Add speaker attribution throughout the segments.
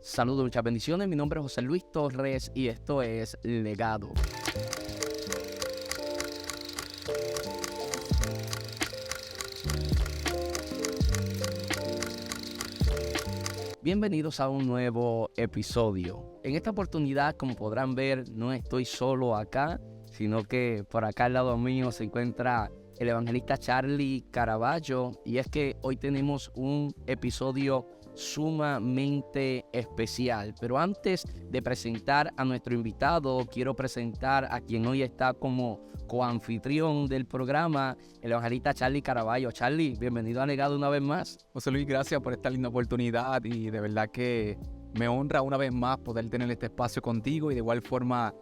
Speaker 1: Saludos, muchas bendiciones. Mi nombre es José Luis Torres y esto es Legado. Bienvenidos a un nuevo episodio. En esta oportunidad, como podrán ver, no estoy solo acá, sino que por acá al lado mío se encuentra el evangelista Charlie Caraballo, y es que hoy tenemos un episodio sumamente especial. Pero antes de presentar a nuestro invitado, quiero presentar a quien hoy está como coanfitrión del programa, el evangelista Charlie Caraballo. Charlie, bienvenido a Legado una vez más.
Speaker 2: José Luis, gracias por esta linda oportunidad y de verdad que me honra una vez más poder tener este espacio contigo y de igual forma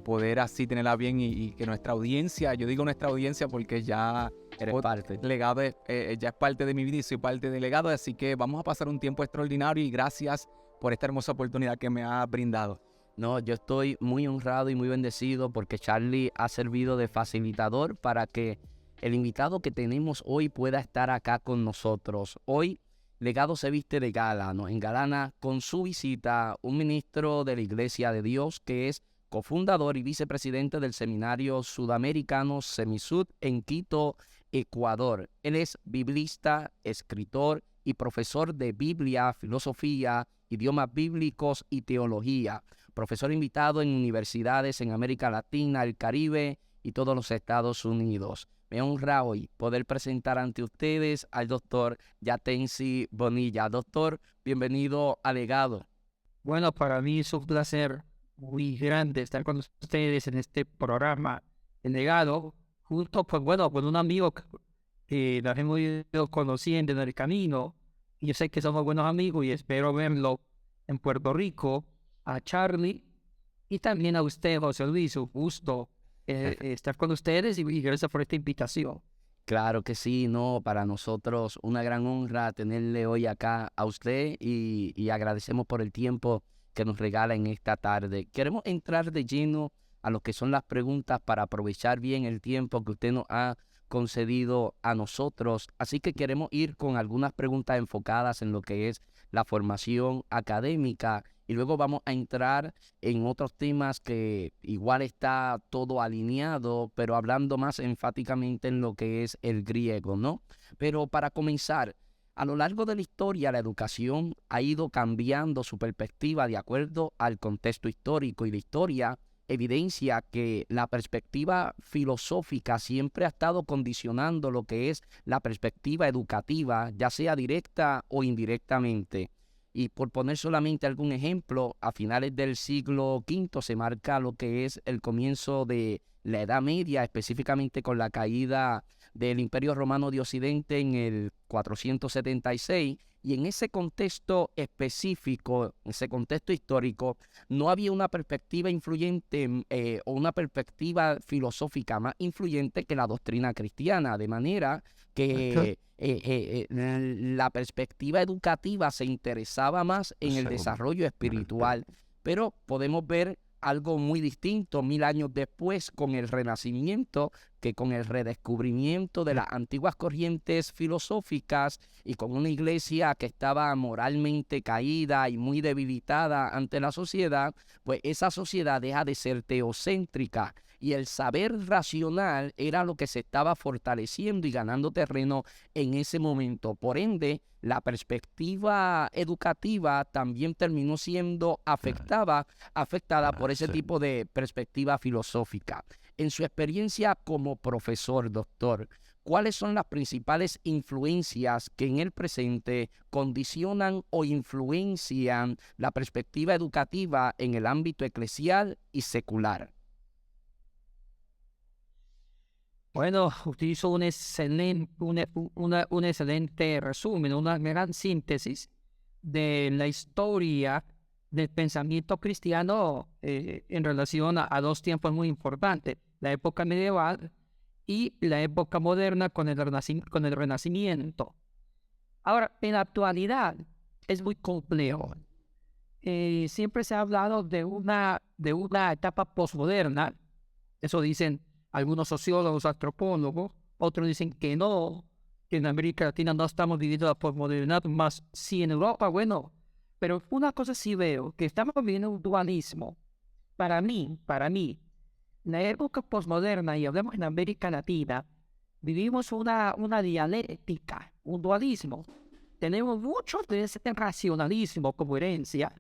Speaker 2: poder así tenerla bien y que nuestra audiencia, yo digo nuestra audiencia porque ya
Speaker 1: Eres parte.
Speaker 2: Legado ya es parte de mi vida y soy parte de Legado, así que vamos a pasar un tiempo extraordinario y gracias por esta hermosa oportunidad que me ha brindado.
Speaker 1: No, yo estoy muy honrado y muy bendecido porque Charlie ha servido de facilitador para que el invitado que tenemos hoy pueda estar acá con nosotros. Hoy Legado se viste de gala, ¿no? Engalana con su visita un ministro de la Iglesia de Dios que es cofundador y vicepresidente del Seminario Sudamericano Semisud en Quito, Ecuador. Él es biblista, escritor y profesor de Biblia, filosofía, idiomas bíblicos y teología. Profesor invitado en universidades en América Latina, el Caribe y todos los Estados Unidos. Me honra hoy poder presentar ante ustedes al doctor Yatensi Bonilla. Doctor, bienvenido a Legado.
Speaker 3: Bueno, para mí es un placer muy grande estar con ustedes en este programa, El Legado, junto con un amigo que nos hemos ido conociendo en el camino. Y yo sé que somos buenos amigos y espero verlo en Puerto Rico, a Charlie y también a usted, José Luis. Un gusto estar con ustedes y gracias por esta invitación.
Speaker 1: Claro que sí, no, para nosotros una gran honra tenerle hoy acá a usted y agradecemos por el tiempo que nos regala en esta tarde. Queremos entrar de lleno a lo que son las preguntas para aprovechar bien el tiempo que usted nos ha concedido a nosotros. Así que queremos ir con algunas preguntas enfocadas en lo que es la formación académica y luego vamos a entrar en otros temas que igual está todo alineado, pero hablando más enfáticamente en lo que es el griego, ¿no? Pero para comenzar, a lo largo de la historia, la educación ha ido cambiando su perspectiva de acuerdo al contexto histórico, y la historia evidencia que la perspectiva filosófica siempre ha estado condicionando lo que es la perspectiva educativa, ya sea directa o indirectamente. Y por poner solamente algún ejemplo, a finales del siglo V se marca lo que es el comienzo de la Edad Media, específicamente con la caída del Imperio Romano de Occidente en el 476, y en ese contexto específico, en ese contexto histórico, no había una perspectiva influyente o una perspectiva filosófica más influyente que la doctrina cristiana, de manera que la perspectiva educativa se interesaba más en el desarrollo espiritual. Pero podemos ver algo muy distinto 1000 años después con el Renacimiento, que con el redescubrimiento de las antiguas corrientes filosóficas y con una iglesia que estaba moralmente caída y muy debilitada ante la sociedad, pues esa sociedad deja de ser teocéntrica y el saber racional era lo que se estaba fortaleciendo y ganando terreno en ese momento. Por ende, la perspectiva educativa también terminó siendo afectada por ese tipo de perspectiva filosófica. En su experiencia como profesor, doctor, ¿cuáles son las principales influencias que en el presente condicionan o influencian la perspectiva educativa en el ámbito eclesial y secular?
Speaker 3: Bueno, usted hizo un excelente resumen, una gran síntesis de la historia del pensamiento cristiano en relación a dos tiempos muy importantes, la época medieval y la época moderna con el Renacimiento. Ahora, en la actualidad es muy complejo. Siempre se ha hablado de una etapa posmoderna, eso dicen algunos sociólogos, antropólogos, otros dicen que no, que en América Latina no estamos viviendo la posmodernidad, más sí en Europa, bueno, pero una cosa sí veo, que estamos viviendo un dualismo. Para mí, en la época posmoderna, y hablemos en América Latina, vivimos una dialéctica, un dualismo. Tenemos mucho de ese racionalismo como herencia.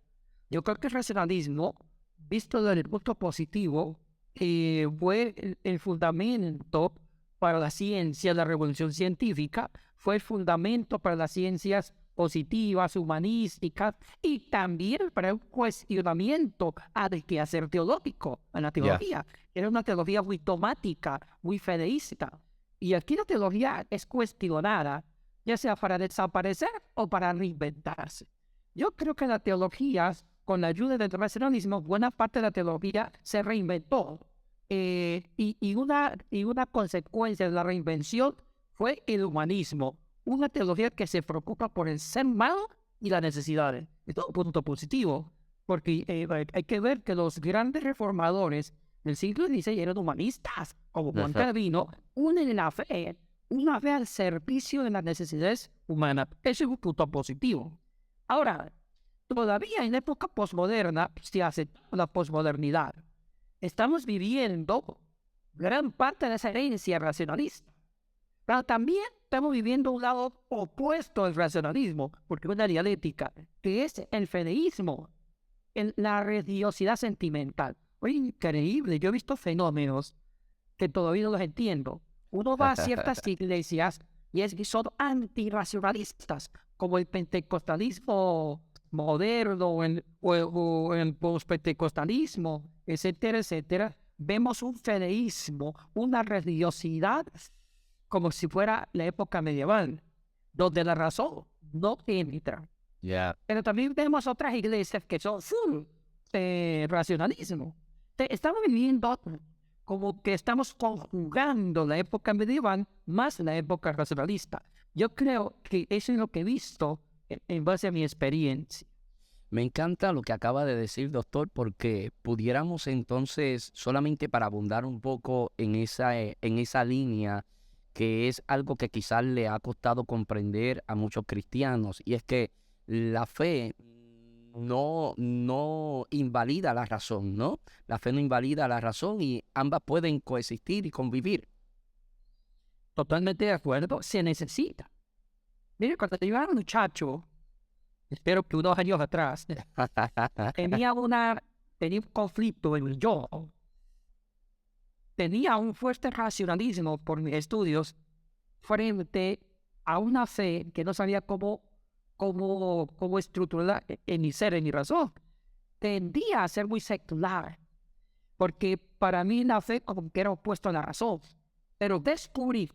Speaker 3: Yo creo que el racionalismo, visto desde el punto positivo, fue el fundamento para la ciencia, la revolución científica, fue el fundamento para las ciencias positivas, humanísticas, y también para un cuestionamiento al quehacer teológico, a la teología. Era una teología muy dogmática, muy fedeísta. Y aquí la teología es cuestionada, ya sea para desaparecer o para reinventarse. Yo creo que la teología, con la ayuda del racionalismo, buena parte de la teología se reinventó. Y una consecuencia de la reinvención fue el humanismo, una teología que se preocupa por el ser humano y las necesidades. Es todo un punto positivo, porque hay que ver que los grandes reformadores del siglo XVI eran humanistas, como Juan Calvino, unen la fe, una fe al servicio de las necesidades humanas. Ese es un punto positivo. Ahora, todavía en la época posmoderna se hace la posmodernidad. Estamos viviendo gran parte de esa herencia racionalista. Pero también estamos viviendo un lado opuesto al racionalismo, porque es una dialéctica, que es el fedeísmo, la religiosidad sentimental. Oye, increíble, yo he visto fenómenos que todavía no los entiendo. Uno va a ciertas iglesias y son antirracionalistas, como el pentecostalismo moderno o el postpentecostalismo, etcétera, etcétera. Vemos un fedeísmo, una religiosidad como si fuera la época medieval, donde la razón no entra. Pero también vemos otras iglesias que son full racionalismo. Estamos viviendo como que estamos conjugando la época medieval más la época racionalista. Yo creo que eso es lo que he visto en base a mi experiencia.
Speaker 1: Me encanta lo que acaba de decir, doctor, porque pudiéramos entonces, solamente para abundar un poco en esa línea, que es algo que quizás le ha costado comprender a muchos cristianos, y es que la fe no invalida la razón, ¿no? La fe no invalida la razón y ambas pueden coexistir y convivir.
Speaker 3: Totalmente de acuerdo, se necesita. Mire, cuando yo era un muchacho, espero que unos años atrás, tenía un conflicto en yo. Tenía un fuerte racionalismo por mis estudios frente a una fe que no sabía cómo estructurarla en mi ser, en mi razón. Tendía a ser muy secular, porque para mí la fe como que era opuesto a la razón. Pero descubrí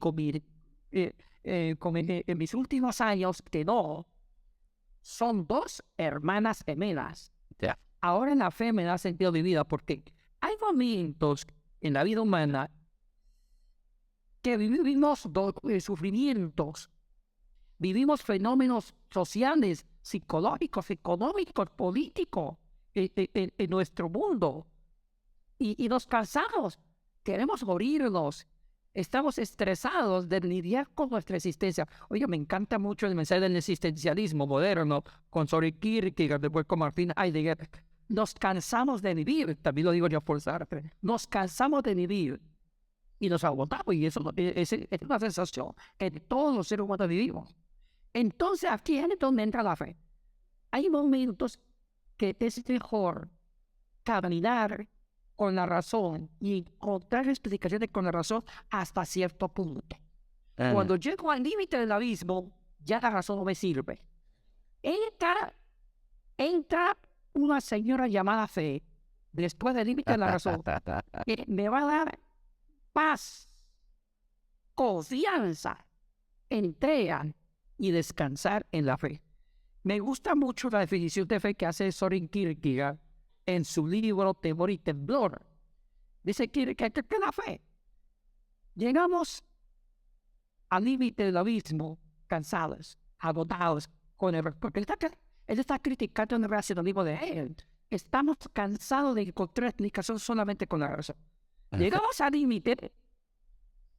Speaker 3: en mis últimos años que no, son dos hermanas gemelas. Ahora en la fe me da sentido de vida, porque hay momentos en la vida humana que vivimos sufrimientos, vivimos fenómenos sociales, psicológicos, económicos, políticos en nuestro mundo y nos cansamos, queremos morirnos, estamos estresados de lidiar con nuestra existencia. Oye, me encanta mucho el mensaje del existencialismo moderno con Soren Kierkegaard, después con Martin Heidegger. Nos cansamos de vivir, también lo digo yo por Sartre, nos cansamos de vivir y nos agotamos, y eso es una sensación que todos los seres humanos vivimos. Entonces aquí es donde entra la fe. Hay momentos que es mejor caminar con la razón y encontrar explicaciones con la razón hasta cierto punto. Cuando llego al límite del abismo, ya la razón no me sirve. Entra una señora llamada fe, después del límite de la razón, que me va a dar paz, confianza, entrega y descansar en la fe. Me gusta mucho la definición de fe que hace Soren Kierkegaard en su libro Temor y Temblor. Dice Kierkegaard que la fe. Llegamos al límite del abismo, cansados, agotados, porque él está criticando el racionalismo de él. Estamos cansados de encontrar explicación solamente con la razón. Llegamos al límite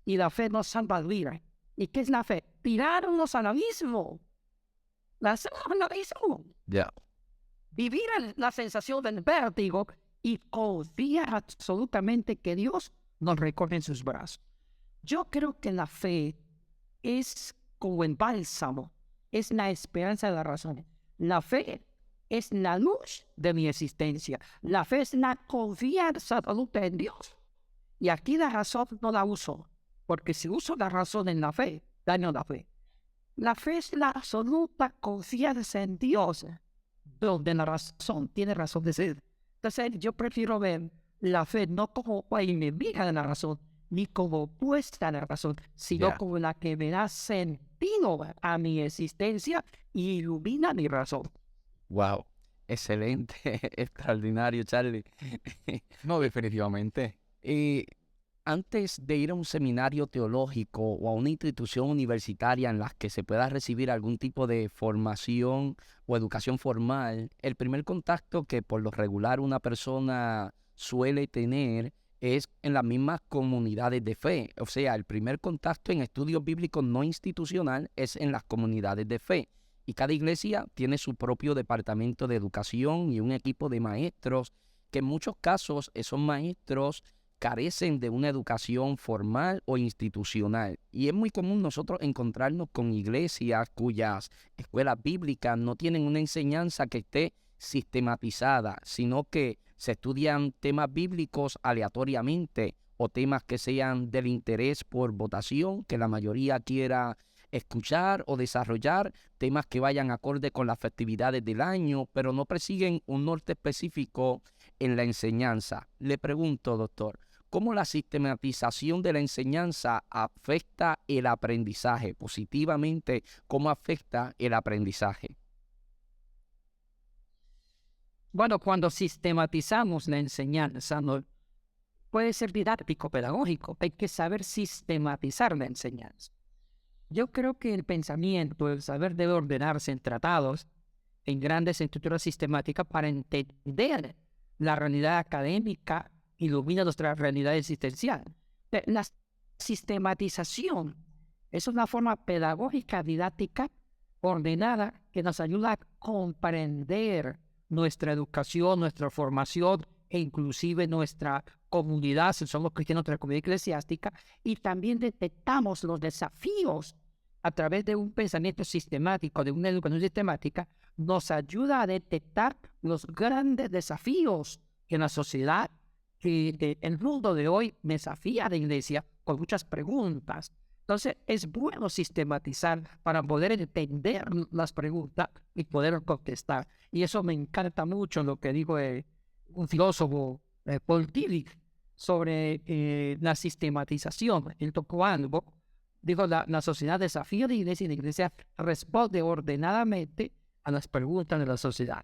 Speaker 3: y la fe nos salva la vida. ¿Y qué es la fe? Tirarnos al abismo. Lanzarnos al abismo.
Speaker 1: Ya.
Speaker 3: Vivir la sensación del vértigo y confiar absolutamente que Dios nos recoge en sus brazos. Yo creo que la fe es como el bálsamo, es la esperanza de la razón. La fe es la luz de mi existencia. La fe es la confianza absoluta en Dios. Y aquí la razón no la uso, porque si uso la razón en la fe, daño la fe. La fe es la absoluta confianza en Dios, donde la razón tiene razón de ser. Entonces yo prefiero ver la fe no como enemiga de la razón, ni como opuesta a la razón, sino como la que me da sentido a mi existencia y ilumina mi razón.
Speaker 1: Wow. Excelente, extraordinario, Charlie.
Speaker 2: No, definitivamente.
Speaker 1: Antes de ir a un seminario teológico o a una institución universitaria en la que se pueda recibir algún tipo de formación o educación formal, el primer contacto que por lo regular una persona suele tener es en las mismas comunidades de fe. O sea, el primer contacto en estudios bíblicos no institucional es en las comunidades de fe. Y cada iglesia tiene su propio departamento de educación y un equipo de maestros que en muchos casos esos maestros carecen de una educación formal o institucional. Y es muy común nosotros encontrarnos con iglesias cuyas escuelas bíblicas no tienen una enseñanza que esté sistematizada, sino que se estudian temas bíblicos aleatoriamente o temas que sean del interés por votación, que la mayoría quiera escuchar o desarrollar, temas que vayan acorde con las festividades del año, pero no persiguen un norte específico en la enseñanza. Le pregunto, doctor, ¿cómo la sistematización de la enseñanza afecta el aprendizaje? Positivamente, ¿cómo afecta el aprendizaje?
Speaker 3: Bueno, cuando sistematizamos la enseñanza, no puede ser didáctico, pedagógico, hay que saber sistematizar la enseñanza. Yo creo que el pensamiento, el saber debe ordenarse en tratados, en grandes estructuras sistemáticas para entender la realidad académica, ilumina nuestra realidad existencial. La sistematización es una forma pedagógica, didáctica, ordenada, que nos ayuda a comprender nuestra educación, nuestra formación e inclusive nuestra comunidad, si somos cristianos, nuestra comunidad eclesiástica, y también detectamos los desafíos a través de un pensamiento sistemático, de una educación sistemática, nos ayuda a detectar los grandes desafíos que la sociedad, que el mundo de hoy desafía a la iglesia con muchas preguntas. Entonces, es bueno sistematizar para poder entender las preguntas y poder contestar. Y eso me encanta mucho lo que dijo un filósofo, Paul Tillich, sobre la sistematización. Él tocó algo, dijo, la sociedad desafía a la iglesia y la iglesia responde ordenadamente a las preguntas de la sociedad.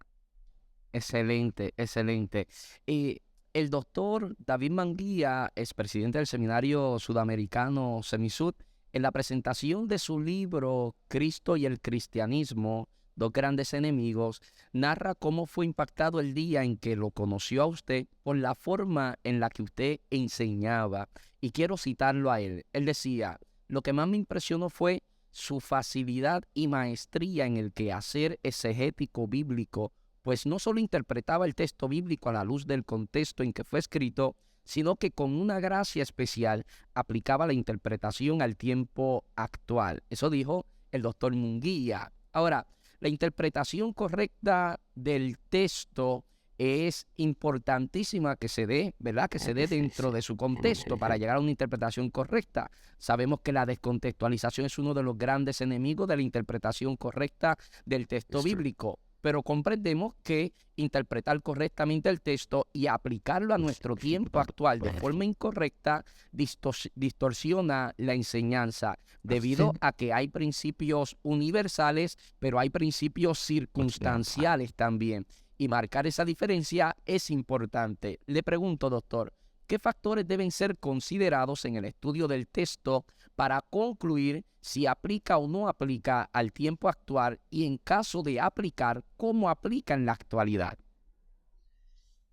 Speaker 1: Excelente, excelente. El doctor David Manguía, expresidente del Seminario Sudamericano Semisud, en la presentación de su libro Cristo y el Cristianismo, dos grandes enemigos, narra cómo fue impactado el día en que lo conoció a usted por la forma en la que usted enseñaba. Y quiero citarlo a él. Él decía, lo que más me impresionó fue su facilidad y maestría en el quehacer exegético bíblico, pues no solo interpretaba el texto bíblico a la luz del contexto en que fue escrito, sino que con una gracia especial aplicaba la interpretación al tiempo actual. Eso dijo el doctor Munguía. Ahora, la interpretación correcta del texto es importantísima que se dé, ¿verdad? Que se dé dentro de su contexto para llegar a una interpretación correcta. Sabemos que la descontextualización es uno de los grandes enemigos de la interpretación correcta del texto bíblico. Pero comprendemos que interpretar correctamente el texto y aplicarlo a nuestro tiempo actual de forma incorrecta distorsiona la enseñanza, debido a que hay principios universales, pero hay principios circunstanciales también. Y marcar esa diferencia es importante. Le pregunto, doctor, ¿qué factores deben ser considerados en el estudio del texto para concluir si aplica o no aplica al tiempo actual y en caso de aplicar, cómo aplica en la actualidad?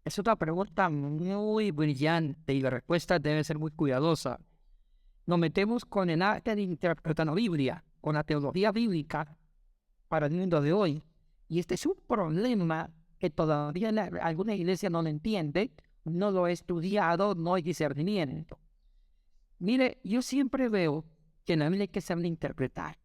Speaker 3: Es una pregunta muy brillante y la respuesta debe ser muy cuidadosa. nos metemos con el arte de interpretar la Biblia, con la teología bíblica para el mundo de hoy. Y este es un problema que todavía alguna iglesia no lo entiende, no lo he estudiado, no hay discernimiento. Mire, yo siempre veo que en la Biblia hay que saber interpretar.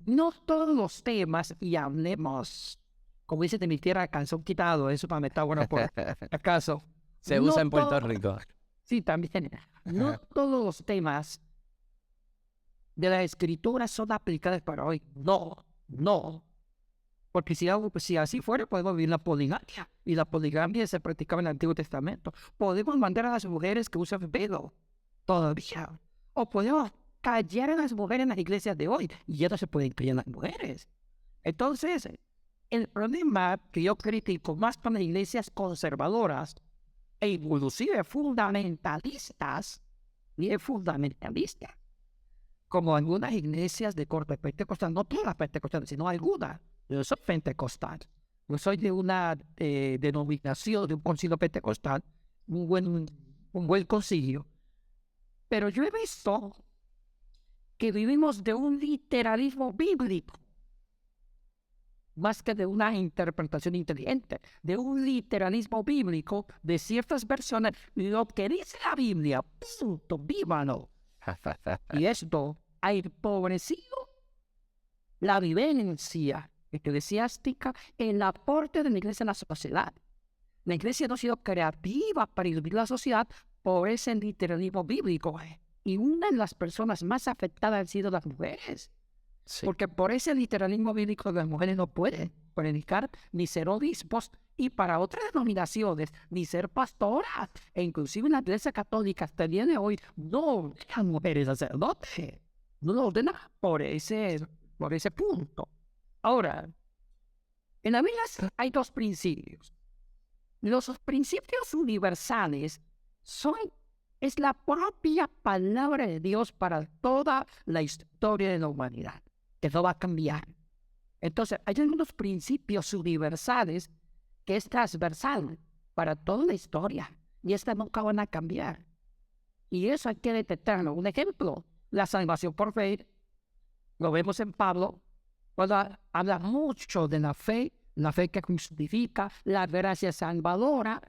Speaker 3: No todos los temas, y hablemos, como dice de mi tierra, calzón quitado, eso para metáfora por acaso.
Speaker 1: Se usa en Puerto Rico.
Speaker 3: Sí, también. No todos los temas de la escritura son aplicados para hoy. No. Porque si así fuera, podemos vivir la poligamia. Y la poligamia se practicaba en el Antiguo Testamento. Podemos mandar a las mujeres que usan velo todavía. O podemos callar a las mujeres en las iglesias de hoy. Y ya no se pueden callar a las mujeres. Entonces, el problema que yo critico más para las iglesias conservadoras e inclusive fundamentalistas, como algunas iglesias de corte pentecostal, no todas las pentecostales, sino algunas. Yo soy pentecostal. Yo soy de una denominación, de un concilio pentecostal, un buen concilio. Pero yo he visto que vivimos de un literalismo bíblico, más que de una interpretación inteligente, de un literalismo bíblico de ciertas versiones. Lo que dice la Biblia, punto, vívalo. Y esto ha empobrecido la vivencia eclesiástica, el aporte de la iglesia en la sociedad. La iglesia no ha sido creativa para vivir la sociedad por ese literalismo bíblico. Y una de las personas más afectadas han sido las mujeres. Sí. Porque por ese literalismo bíblico las mujeres no pueden predicar ni ser obispos, y para otras denominaciones ni ser pastoras. E inclusive en la iglesia católica hasta el día de hoy no dejan mujeres sacerdotes. No lo ordenan por ese punto. Ahora, en la Biblia hay dos principios. Los principios universales es la propia palabra de Dios para toda la historia de la humanidad, que no va a cambiar. Entonces, hay algunos principios universales que es transversal para toda la historia, y estas nunca van a cambiar. Y eso hay que detectarlo. Un ejemplo, la salvación por fe, lo vemos en Pablo, cuando habla mucho de la fe que justifica, la gracia salvadora,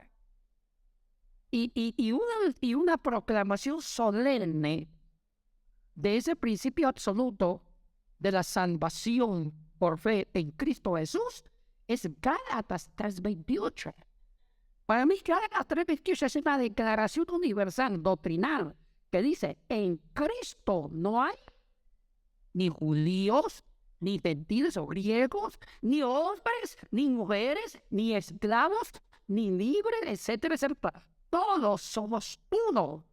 Speaker 3: y una proclamación solemne de ese principio absoluto de la salvación por fe en Cristo Jesús es Gálatas 3:28. Para mí, Gálatas 3:28 es una declaración universal, doctrinal, que dice, en Cristo no hay ni judíos, ni gentiles o griegos, ni hombres, ni mujeres, ni esclavos, ni libres, etcétera, etcétera. Todos somos uno.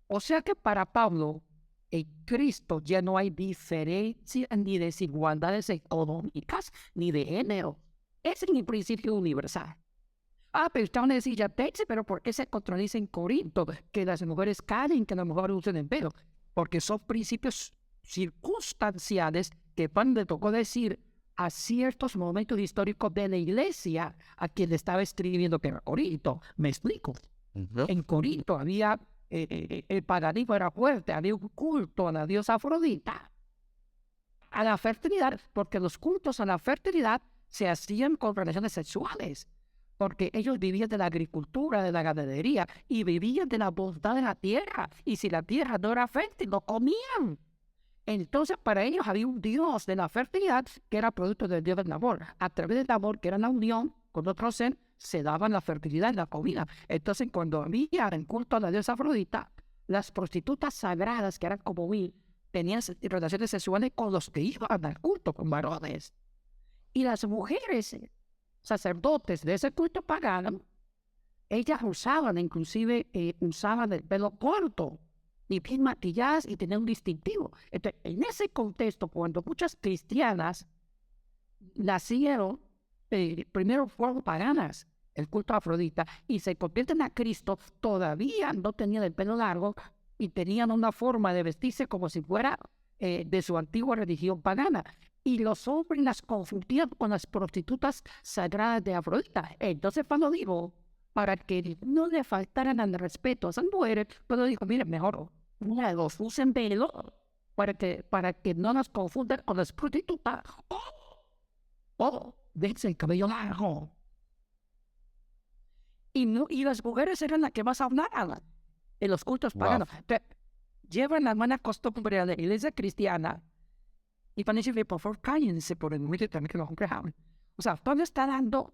Speaker 3: O sea que para Pablo, en Cristo ya no hay diferencia ni desigualdades económicas ni de género. Ese es mi principio universal. Pero usted van a decir, pero ¿por qué se contradice en Corinto que las mujeres callen, que las mujeres usen el velo? Porque son principios circunstanciales que Pablo le tocó decir a ciertos momentos históricos de la iglesia a quien le estaba escribiendo, que era Corinto. ¿Me explico? En Corinto había, el paganismo era fuerte, había un culto a la diosa Afrodita, a la fertilidad, porque los cultos a la fertilidad se hacían con relaciones sexuales, porque ellos vivían de la agricultura, de la ganadería, y vivían de la bondad de la tierra, y si la tierra no era fértil, no comían. Entonces, para ellos había un dios de la fertilidad que era producto del dios del amor. A través del amor, que era la unión con otro ser, se daban la fertilidad y la comida. Entonces, cuando había en culto a la diosa Afrodita, las prostitutas sagradas, que eran como tenían relaciones sexuales con los que iban al culto, con varones. Y las mujeres sacerdotes de ese culto pagano, ellas usaban el pelo corto y bien maquilladas y tenían un distintivo. Entonces, en ese contexto, cuando muchas cristianas nacieron, primero fueron paganas, el culto a Afrodita, y se convierten a Cristo, todavía no tenían el pelo largo y tenían una forma de vestirse como si fuera de su antigua religión pagana. Y los hombres las confundían con las prostitutas sagradas de Afrodita. Entonces Pablo dijo, para que no le faltaran al respeto a esas mujeres, Pablo dijo, mire, mejor Los usen velo para que no nos confundan con las prostitutas. Déjense el cabello largo. Y las mujeres eran las que más hablaban en los cultos paganos. Llevan la buena costumbre a la iglesia cristiana y van a decirle, por favor, cállense por el momento también que los hombres hablen. O sea, todo está dando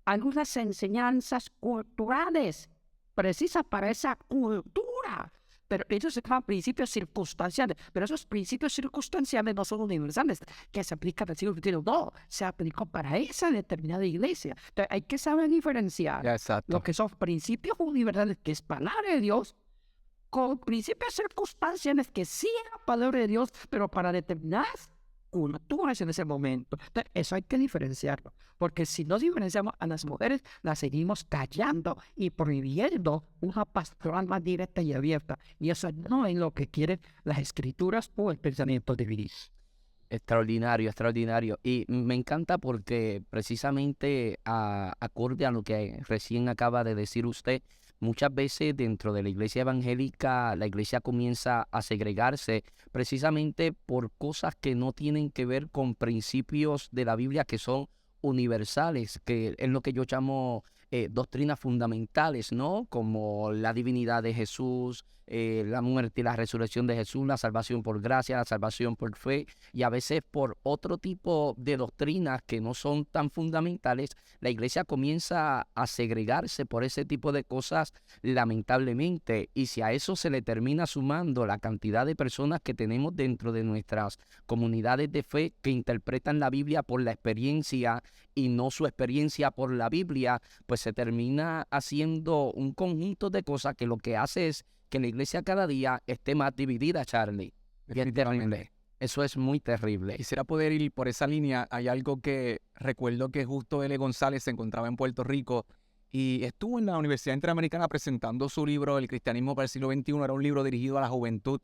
Speaker 3: algunas enseñanzas culturales precisas para esa cultura. Pero ellos se llaman principios circunstanciales. Pero esos principios circunstanciales no son universales, que se aplican al siglo XXI. No, se aplicó para esa determinada iglesia. Entonces, hay que saber diferenciar lo que son principios universales, que es palabra de Dios, con principios circunstanciales, que sí es la palabra de Dios, pero para determinadas culturas en ese momento. Entonces, eso hay que diferenciarlo. Porque si no diferenciamos a las mujeres, las seguimos callando y prohibiendo una pastoral más directa y abierta. Y eso no es lo que quieren las escrituras o el pensamiento divino.
Speaker 1: Extraordinario, extraordinario. Y me encanta porque precisamente acorde a lo que recién acaba de decir usted, muchas veces dentro de la iglesia evangélica, la iglesia comienza a segregarse precisamente por cosas que no tienen que ver con principios de la Biblia que son universales, que es lo que yo llamo doctrinas fundamentales, ¿no? Como la divinidad de Jesús, la muerte y la resurrección de Jesús, la salvación por gracia, la salvación por fe, y a veces por otro tipo de doctrinas que no son tan fundamentales, la iglesia comienza a segregarse por ese tipo de cosas, lamentablemente, y si a eso se le termina sumando la cantidad de personas que tenemos dentro de nuestras comunidades de fe que interpretan la Biblia por la experiencia y no su experiencia por la Biblia, pues se termina haciendo un conjunto de cosas que lo que hace es que la iglesia cada día esté más dividida, Charlie. Y es terrible. Eso es muy terrible.
Speaker 2: Quisiera poder ir por esa línea. Hay algo que recuerdo que Justo L. González se encontraba en Puerto Rico y estuvo en la Universidad Interamericana presentando su libro El cristianismo para el siglo XXI. Era un libro dirigido a la juventud.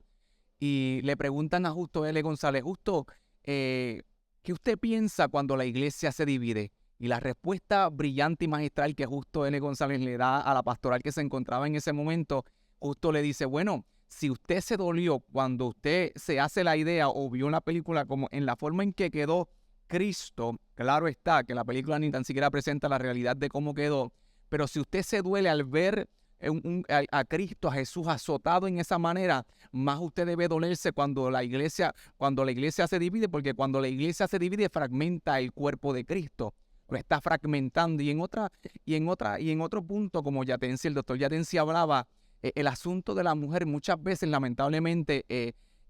Speaker 2: Y le preguntan a Justo L. González, Justo, ¿qué usted piensa cuando la iglesia se divide? Y la respuesta brillante y magistral que Justo L. González le da a la pastoral que se encontraba en ese momento, Justo le dice, bueno, si usted se dolió cuando usted se hace la idea o vio la película como en la forma en que quedó Cristo, claro está que la película ni tan siquiera presenta la realidad de cómo quedó, pero si usted se duele al ver a Cristo, a Jesús azotado en esa manera, más usted debe dolerse cuando la iglesia se divide, porque cuando la iglesia se divide fragmenta el cuerpo de Cristo. Lo está fragmentando. Y en otro punto, como el doctor Yatensi hablaba, el asunto de la mujer muchas veces, lamentablemente,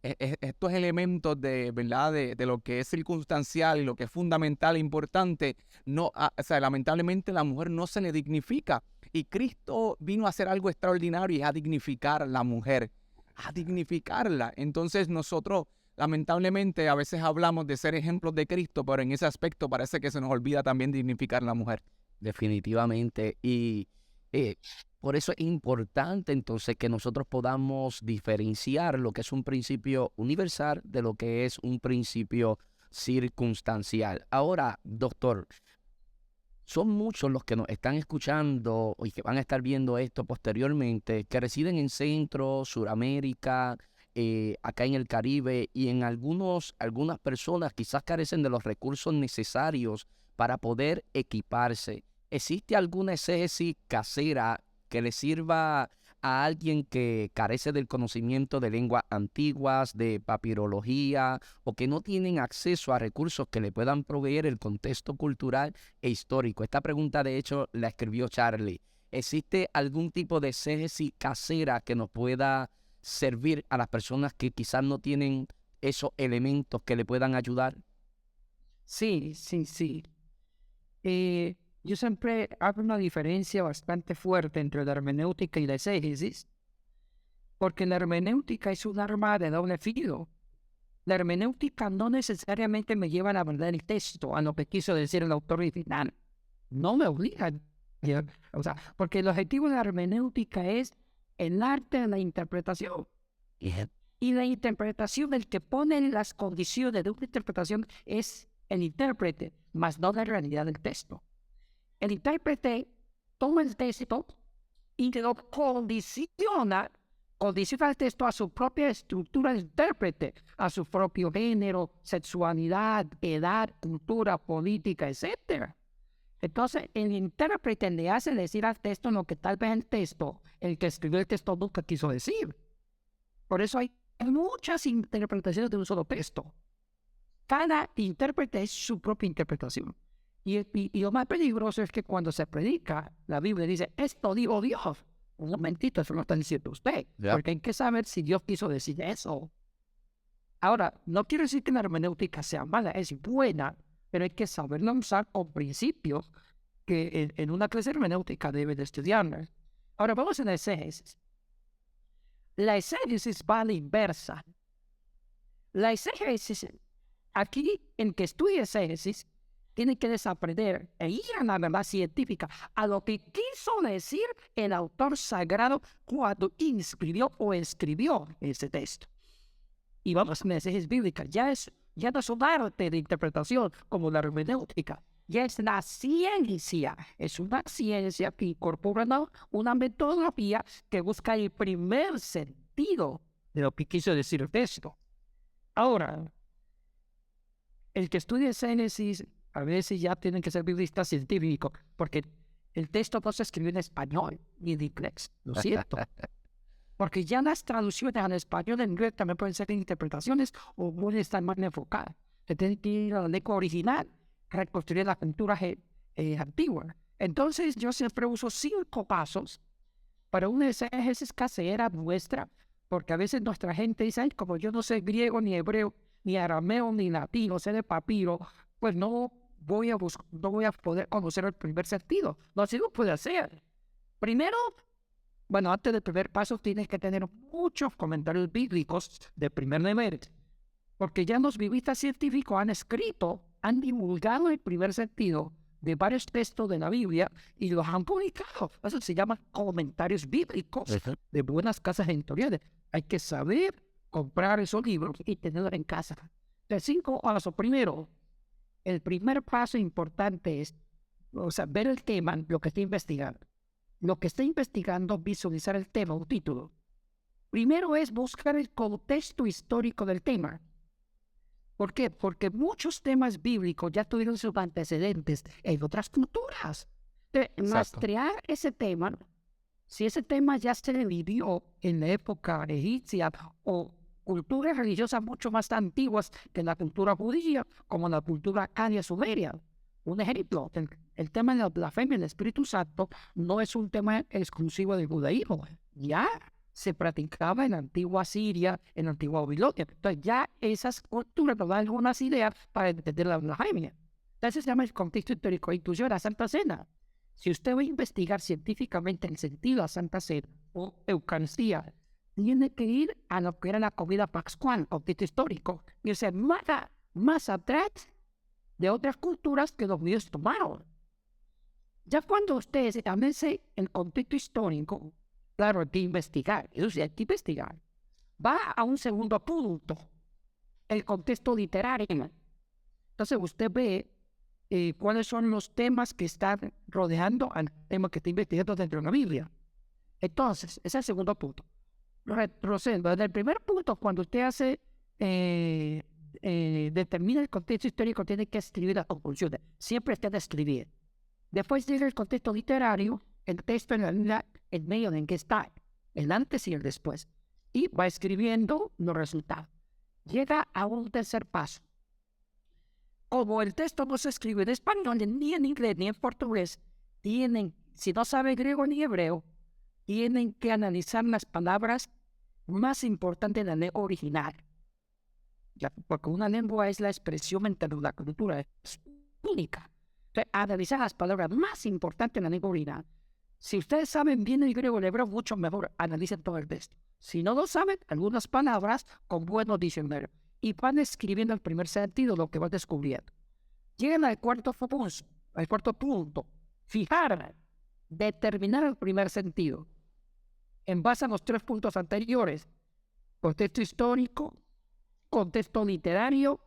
Speaker 2: estos elementos de, ¿verdad? De lo que es circunstancial y lo que es fundamental e importante, lamentablemente la mujer no se le dignifica. Y Cristo vino a hacer algo extraordinario y a dignificar a la mujer, a dignificarla. Entonces nosotros, lamentablemente, a veces hablamos de ser ejemplos de Cristo, pero en ese aspecto parece que se nos olvida también dignificar a la mujer.
Speaker 1: Definitivamente. Y por eso es importante entonces que nosotros podamos diferenciar lo que es un principio universal de lo que es un principio circunstancial. Ahora, doctor, son muchos los que nos están escuchando y que van a estar viendo esto posteriormente, que residen en Centro, Suramérica, acá en el Caribe, y en algunas personas quizás carecen de los recursos necesarios para poder equiparse. ¿Existe alguna exégesis casera que le sirva a alguien que carece del conocimiento de lenguas antiguas, de papirología, o que no tienen acceso a recursos que le puedan proveer el contexto cultural e histórico? Esta pregunta, de hecho, la escribió Charlie. ¿Existe algún tipo de exégesis casera que nos pueda servir a las personas que quizás no tienen esos elementos que le puedan ayudar?
Speaker 3: Sí. Yo siempre hago una diferencia bastante fuerte entre la hermenéutica y la exégesis, porque la hermenéutica es un arma de doble filo. La hermenéutica no necesariamente me lleva a la verdad del texto, a lo que quiso decir el autor original. No me obliga. O sea, porque el objetivo de la hermenéutica es el arte de la interpretación. Y la interpretación, el que pone las condiciones de una interpretación es el intérprete, más no la realidad del texto. El intérprete toma el texto y lo condiciona condiciona el texto a su propia estructura de intérprete, a su propio género, sexualidad, edad, cultura, política, etc. Entonces, el intérprete le hace decir al texto lo que tal vez el que escribió el texto nunca quiso decir. Por eso hay muchas interpretaciones de un solo texto. Cada intérprete es su propia interpretación. Y lo más peligroso es que cuando se predica, la Biblia dice, esto dijo Dios. Un momentito, eso lo está diciendo usted. Porque hay que saber si Dios quiso decir eso. Ahora, no quiero decir que la hermenéutica sea mala, es buena, pero hay que saberla usar con principios que en una clase hermenéutica debe de estudiar. Ahora, vamos a la exégesis. La exégesis va a la inversa. La exégesis, aquí en que estudia exégesis, tiene que desaprender e ir a la verdad científica, a lo que quiso decir el autor sagrado cuando inscribió o escribió ese texto. Y vamos a la exégesis bíblica, ya no es un arte de interpretación como la hermenéutica, ya es la ciencia, es una ciencia que incorpora una metodología que busca el primer sentido de lo que quiso decir el texto. Ahora, el que estudia exégesis a veces ya tienen que ser biblistas científicos, porque el texto no se escribe en español ni en inglés, lo siento. Porque ya las traducciones al español en inglés también pueden ser interpretaciones o pueden estar más enfocadas. Se tiene que ir a la lengua original, reconstruir la cultura antigua. Entonces yo siempre uso 5 pasos para una exégesis casera nuestra, porque a veces nuestra gente dice, ay, como yo no sé griego, ni hebreo, ni arameo, ni latino, sé de papiro, pues no voy a poder conocer el primer sentido. No, así lo puede hacer. Primero, bueno, antes del primer paso tienes que tener muchos comentarios bíblicos de primer nivel, porque ya los biblistas científicos han divulgado el primer sentido de varios textos de la Biblia y los han publicado. Eso se llama comentarios bíblicos de buenas casas editoriales. Hay que saber comprar esos libros y tenerlos en casa. De 5 pasos. Primero, el primer paso importante es, ver el tema, lo que está investigando. Lo que está investigando, visualizar el tema, un título. Primero es buscar el contexto histórico del tema. ¿Por qué? Porque muchos temas bíblicos ya tuvieron sus antecedentes en otras culturas. Rastrear ese tema, si ese tema ya se vivió en la época egipcia o culturas religiosas mucho más antiguas que la cultura judía, como la cultura acadia sumeria. Un ejemplo, el tema de la blasfemia del Espíritu Santo no es un tema exclusivo del judaísmo. Ya se practicaba en la antigua Siria, en la antigua Babilonia. Entonces ya esas culturas nos dan algunas ideas para entender la blasfemia. Entonces se llama el contexto histórico, incluso la Santa Cena. Si usted va a investigar científicamente el sentido de la Santa Cena o Eucaristía, tiene que ir a lo que era la comida pascual, contexto histórico, y o sea, más atrás de otras culturas que los judíos tomaron. Ya cuando usted establece el contexto histórico, claro, hay que investigar, eso sí, hay que investigar. Va a un segundo punto, el contexto literario. Entonces usted ve cuáles son los temas que están rodeando al tema que está investigando dentro de la Biblia. Entonces, ese es el segundo punto. Retrocedo. En el primer punto, cuando usted hace, determina el contexto histórico, tiene que escribir las conclusiones. Siempre está de escribir. Después llega el contexto literario, el texto en medio en que está, el antes y el después. Y va escribiendo los resultados. Llega a un tercer paso. Como el texto no se escribe en español, ni en inglés, ni en portugués, si no sabe griego ni hebreo, tienen que analizar las palabras más importantes de la lengua original. Porque una lengua es la expresión entre la cultura, es única. Entonces, analizar las palabras más importantes de la lengua original. Si ustedes saben bien el griego o el hebreo, mucho mejor, analicen todo el texto. Si no lo saben, algunas palabras con buenos diccionarios. Y van escribiendo el primer sentido, lo que van descubriendo. Llegan al cuarto punto. Fijar, determinar el primer sentido. En base a los 3 puntos anteriores, contexto histórico, contexto literario,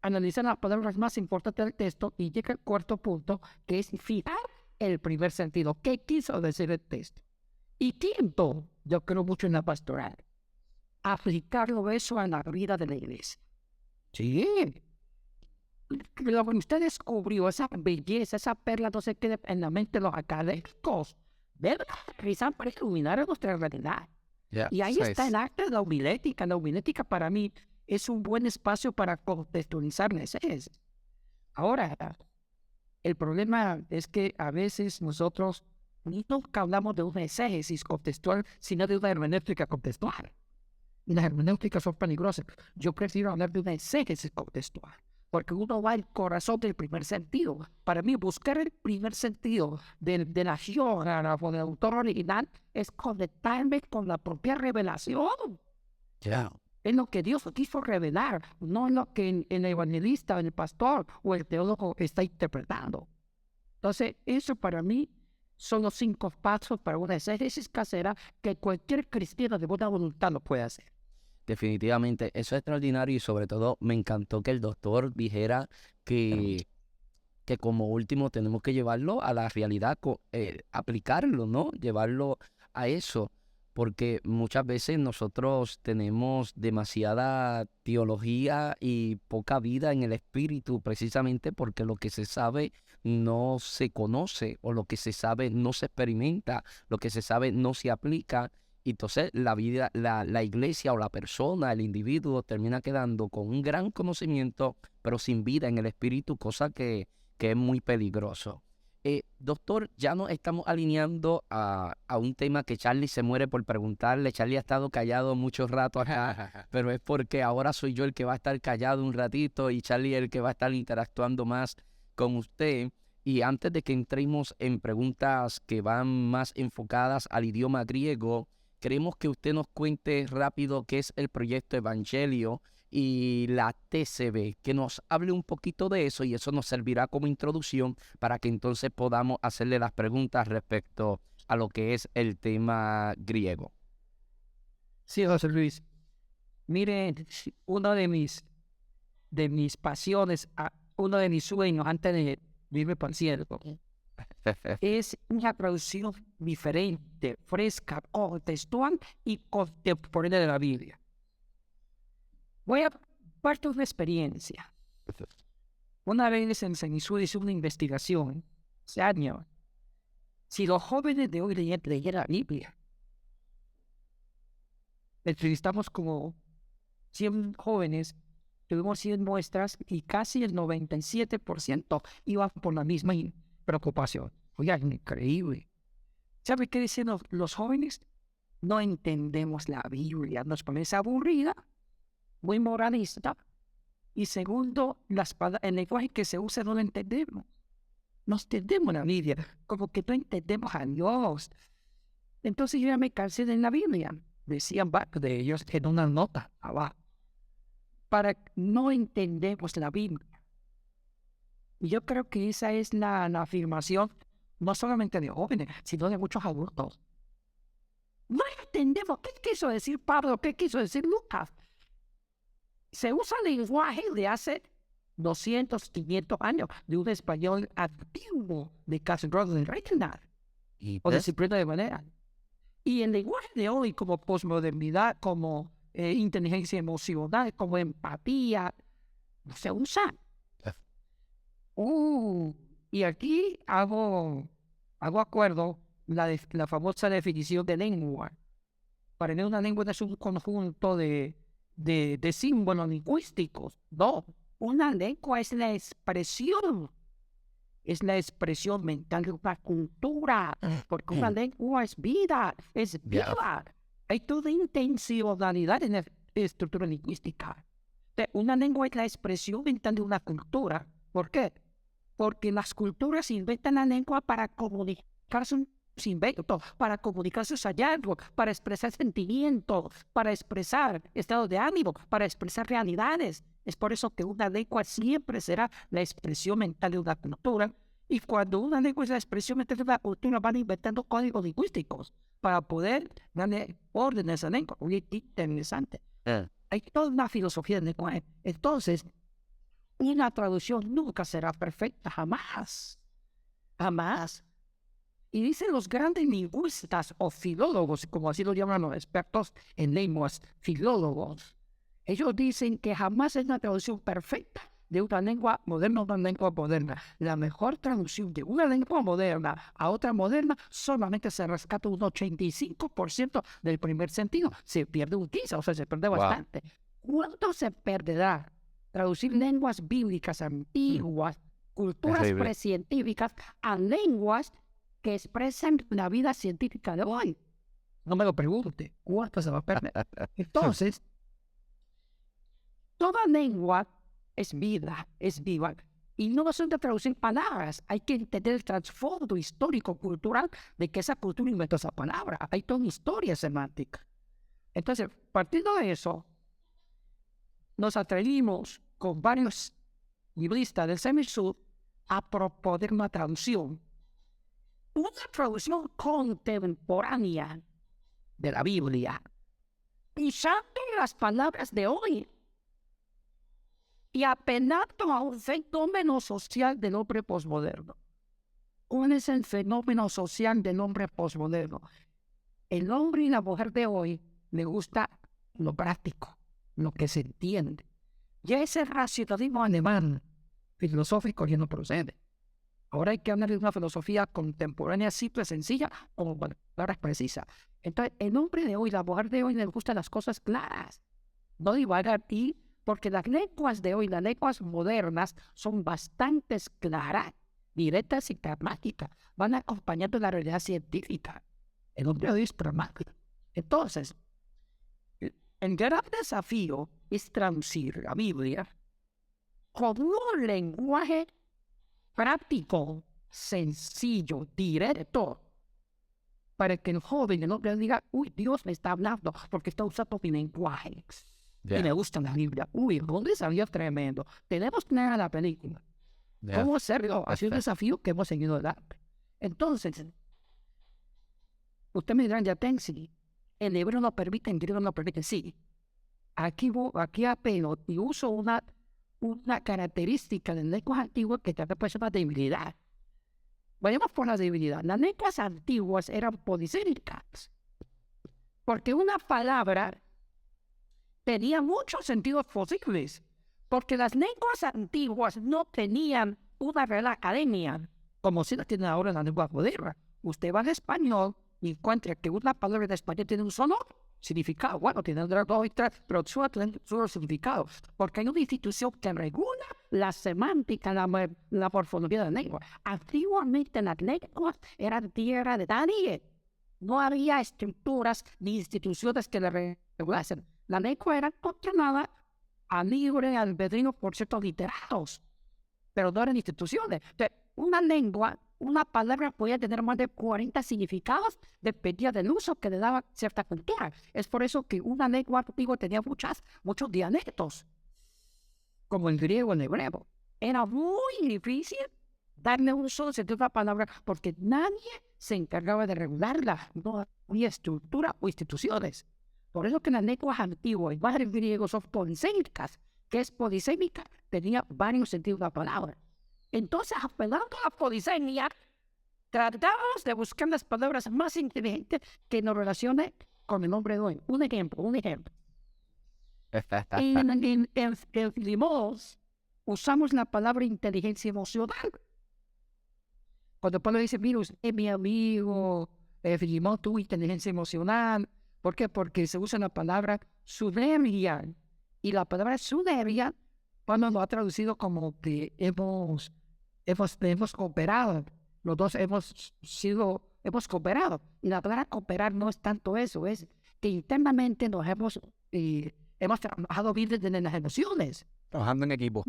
Speaker 3: analizar las palabras más importantes del texto y llega al cuarto punto, que es fijar el primer sentido. ¿Qué quiso decir el texto? Y quinto, yo creo mucho en la pastoral, aplicarlo eso a la vida de la iglesia. Sí. Lo que usted descubrió, esa belleza, esa perla, no se quede en la mente de los académicos. Debe revisar para iluminar nuestra realidad. Y ahí está el arte de la homilética. La homilética para mí es un buen espacio para contextualizar la exégesis. Ahora, el problema es que a veces nosotros nunca hablamos de una exégesis contextual, sino de una hermenéutica contextual. Y las hermenéuticas son peligrosas. Yo prefiero hablar de una exégesis contextual, porque uno va al corazón del primer sentido. Para mí, buscar el primer sentido de la geógrafa, del autor original, es conectarme con la propia revelación. Es lo que Dios quiso revelar, no es lo que el evangelista, el pastor o el teólogo está interpretando. Entonces, eso para mí son los 5 pasos para una exégesis casera que cualquier cristiano de buena voluntad lo puede hacer.
Speaker 1: Definitivamente, eso es extraordinario y sobre todo me encantó que el doctor dijera que como último tenemos que llevarlo a la realidad, aplicarlo, ¿no? Llevarlo a eso, porque muchas veces nosotros tenemos demasiada teología y poca vida en el espíritu, precisamente porque lo que se sabe no se conoce, o lo que se sabe no se experimenta, lo que se sabe no se aplica. Y entonces la vida, la iglesia o la persona, el individuo termina quedando con un gran conocimiento, pero sin vida en el espíritu, cosa que es muy peligroso. Doctor, ya nos estamos alineando a un tema que Charlie se muere por preguntarle. Charlie ha estado callado mucho rato acá, pero es porque ahora soy yo el que va a estar callado un ratito y Charlie es el que va a estar interactuando más con usted. Y antes de que entremos en preguntas que van más enfocadas al idioma griego, queremos que usted nos cuente rápido qué es el proyecto Evangelio y la TCB, que nos hable un poquito de eso, y eso nos servirá como introducción para que entonces podamos hacerle las preguntas respecto a lo que es el tema griego.
Speaker 3: Sí, José Luis. Mire, uno de mis pasiones, uno de mis sueños antes de irme para el cielo, es una traducción diferente, fresca, contextual y contemporánea de la Biblia. Voy a parte de una experiencia. Una vez en Cenisú hice una investigación, hace años, si los jóvenes de hoy leyeran la Biblia. Entrevistamos como 100 jóvenes, tuvimos 100 muestras y casi el 97% iban por la misma preocupación. Oye, es increíble. ¿Sabe qué dicen los jóvenes? No entendemos la Biblia, nos parece aburrida, muy moralista. Y segundo, el lenguaje que se usa no lo entendemos. No entendemos la Biblia, como que no entendemos a Dios. Entonces yo ya me cansé de la Biblia. Decían varios de ellos en una nota abajo. No entendemos la Biblia. Y yo creo que esa es la afirmación no solamente de jóvenes, sino de muchos adultos. No entendemos qué quiso decir Pablo, qué quiso decir Lucas. Se usa el lenguaje de hace 200, 500 años, de un español antiguo, de Castro de Reina, o de Cipriano de Valera. Y el lenguaje de hoy, como posmodernidad, como inteligencia emocional, como empatía, no se usa. Y aquí hago acuerdo la famosa definición de lengua. Para mí una lengua no es un conjunto de símbolos lingüísticos. No, una lengua es la expresión mental de una cultura, porque una lengua es vida, es viva. Hay toda intencionalidad en la estructura lingüística. Una lengua es la expresión mental de una cultura. ¿Por qué? Porque las culturas inventan la lengua para comunicar sus inventos, para comunicar sus hallazgos, para expresar sentimientos, para expresar estados de ánimo, para expresar realidades. Es por eso que una lengua siempre será la expresión mental de una cultura. Y cuando una lengua es la expresión mental de una cultura, van inventando códigos lingüísticos para poder darle orden a esa lengua. Muy interesante. Hay toda una filosofía del lenguaje. Entonces, una traducción nunca será perfecta, jamás. Jamás. Y dicen los grandes lingüistas o filólogos, como así lo llaman los expertos en lenguas, filólogos, ellos dicen que jamás es una traducción perfecta de una lengua moderna a una lengua moderna. La mejor traducción de una lengua moderna a otra moderna solamente se rescata un 85% del primer sentido. Se pierde un 15%, o sea, se pierde bastante. ¿Cuánto se perderá traducir lenguas bíblicas antiguas, culturas precientíficas, a lenguas que expresan la vida científica de hoy? No me lo pregunte, ¿cuánto se va a perder? Entonces, toda lengua es vida, es viva. Y no es de traducir palabras, hay que entender el trasfondo histórico, cultural, de que esa cultura inventó esa palabra. Hay toda una historia semántica. Entonces, partiendo de eso, nos atrevimos con varios libristas del Semisud a proponer una traducción contemporánea de la Biblia, usando las palabras de hoy y apelando a un fenómeno social del hombre posmoderno. ¿Cuál es el fenómeno social del hombre posmoderno? El hombre y la mujer de hoy le gusta lo práctico, lo que se entiende. Ya ese racionalismo alemán filosófico ya no procede. Ahora hay que hablar de una filosofía contemporánea, simple, sencilla, con palabras precisas. Entonces, el hombre de hoy, la mujer de hoy, les gustan las cosas claras. No divagar, y porque las lenguas de hoy, las lenguas modernas, son bastante claras, directas y pragmáticas. Van acompañando la realidad científica. El hombre de hoy es pragmático. Entonces, el gran desafío es traducir la Biblia con un lenguaje práctico, sencillo, directo, para que el joven, el hombre diga, uy, Dios me está hablando porque está usando mi lenguaje. Y me gusta la Biblia. Uy, ¿dónde salió tremendo? Tenemos que leer la película. ¿Cómo hacerlo? Ha sido un desafío que hemos seguido adelante. Entonces, usted me dirá, ya sí, el hebreo no permite, el griego no permite. Sí, aquí apelo y uso una característica de lenguas antiguas que también puede ser una debilidad. Vayamos por la debilidad. Las lenguas antiguas eran polisémicas, porque una palabra tenía muchos sentidos posibles, porque las lenguas antiguas no tenían una real academia, como si la tienen ahora en la lengua moderna. Usted va al español y encuentra que una palabra en español tiene un solo significado. Bueno, tiene dos y tres, pero su significado, porque hay una institución que regula la semántica, la morfología de la lengua. Antiguamente las lenguas eran tierra de nadie. No había estructuras ni instituciones que le regulasen. La lengua era controlada a libre albedrío por ciertos literatos, pero no eran instituciones. Entonces, una lengua, una palabra podía tener más de 40 significados, dependía del uso que le daba cierta cultura. Es por eso que una lengua antigua tenía muchos dialectos, como el griego y el hebreo. Era muy difícil darle un solo sentido a una palabra porque nadie se encargaba de regularla. No había estructura o instituciones. Por eso que las lenguas antiguas, más el griego, son polisémicas. ¿Qué es polisémica? Tenía varios sentidos la palabra. Entonces, apelando a la polisemia, tratamos de buscar las palabras más inteligentes que nos relacionen con el nombre de hoy. Un ejemplo. En Limos usamos la palabra inteligencia emocional. Cuando Pablo dice, mira, usted es mi amigo, Limón tuvo inteligencia emocional. ¿Por qué? Porque se usa la palabra suderia. Y la palabra suderia, Pablo lo ha traducido como que hemos cooperado. Los dos hemos cooperado. Y la palabra cooperar no es tanto eso, es que internamente nos hemos trabajado bien desde las emociones.
Speaker 2: Trabajando en equipo.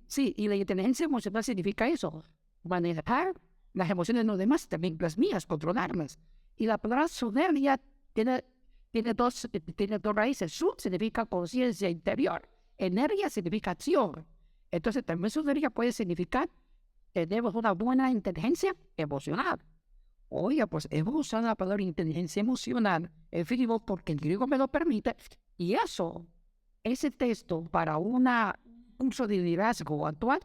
Speaker 3: Sí, y la inteligencia emocional significa eso. Manejar las emociones de los demás, también las mías, controlarlas. Y la palabra suderia tiene dos raíces. Sud significa conciencia interior. Energía significa acción. Entonces también suderia puede significar que tenemos una buena inteligencia emocional. Oiga, pues hemos usado la palabra inteligencia emocional en griego porque el griego me lo permite. Y ese texto para un uso de liderazgo actual,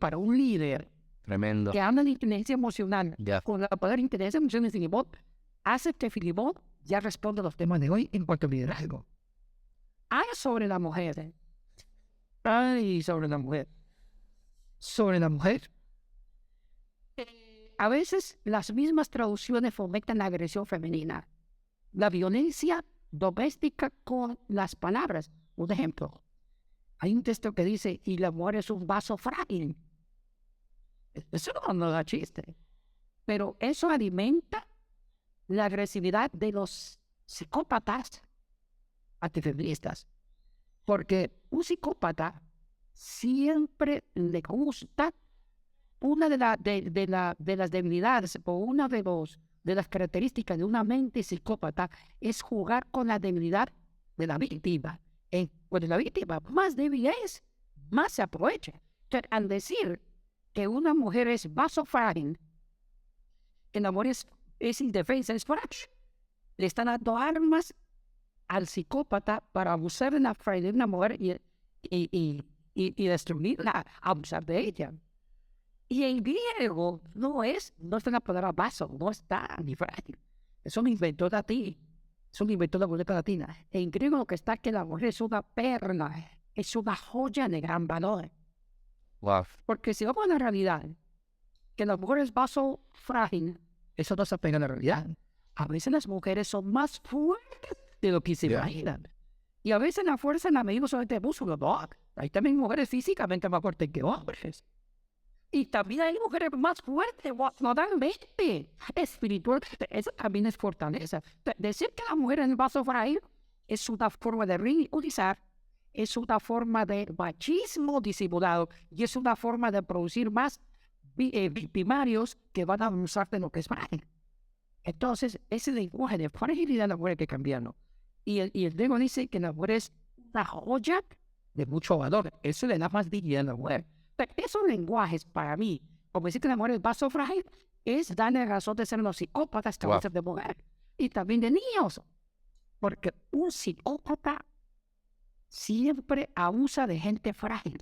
Speaker 3: para un líder
Speaker 1: Tremendo.
Speaker 3: que habla de inteligencia emocional.
Speaker 1: Ya.
Speaker 3: Con la palabra inteligencia emocional de Filimón, hace que Filimón ya responda a los temas de hoy en cuanto a liderazgo. Hay sobre la mujer. Ay, sobre la mujer. Sobre la mujer. A veces las mismas traducciones fomentan la agresión femenina, la violencia doméstica con las palabras. Un ejemplo, hay un texto que dice, y la mujer es un vaso frágil. Eso no da chiste, pero eso alimenta la agresividad de los psicópatas antifeministas, porque un psicópata siempre le gusta una de las debilidades o una de las características de una mente psicópata es jugar con la debilidad de la víctima. Cuando la víctima más débil es, más se aprovecha. Entonces, al decir que una mujer es vaso frágil, que la mujer es indefensa, es frágil, le están dando armas al psicópata para abusar de la fragilidad de una mujer y destruirla, abusar de ella. Y en griego no está la palabra vaso, no está ni frágil. Eso lo inventó latín. Eso lo inventó la boleta latina. En griego lo que está es que la mujer es una perla, es una joya de gran valor.
Speaker 1: Wow.
Speaker 3: Porque si vamos a la realidad, que la mujer es vaso frágil, eso no se apega a la realidad. A veces las mujeres son más fuertes de lo que se imaginan. Y a veces la fuerza en la medida solamente de músculo, no. Hay también mujeres físicamente más fuertes que hombres. Y también hay mujeres más fuertes, moralmente, espiritualmente. Eso también es fortaleza. Decir que la mujer es el vaso frágil es una forma de ridiculizar, es una forma de machismo disimulado y es una forma de producir más victimarios que van a abusar de lo que es frágil. Entonces, ese lenguaje de fragilidad de la mujer hay que cambiarlo. Y el griego dice que la mujer es una joya de mucho valor. Eso le da más dignidad a la mujer. Pero esos lenguajes, para mí, como decir que la mujer es vaso frágil, es darle razón de ser los psicópatas que abusan de mujer. Y también de niños. Porque un psicópata siempre abusa de gente frágil.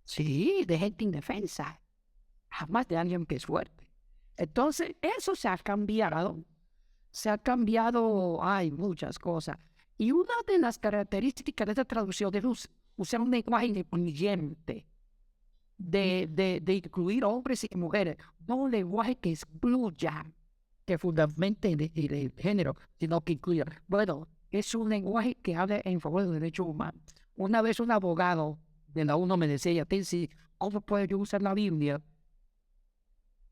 Speaker 3: Sí, de gente indefensa. Jamás de alguien que es fuerte. Entonces, eso se ha cambiado. Hay muchas cosas. Y una de las características de esta traducción es usar un lenguaje incluyente. De incluir hombres y mujeres, no un lenguaje que excluya, que fundamente el género, sino que incluya. Bueno, es un lenguaje que habla en favor de los derechos humanos. Una vez un abogado de la UNO me decía, Tensi, ¿cómo puedo yo usar la Biblia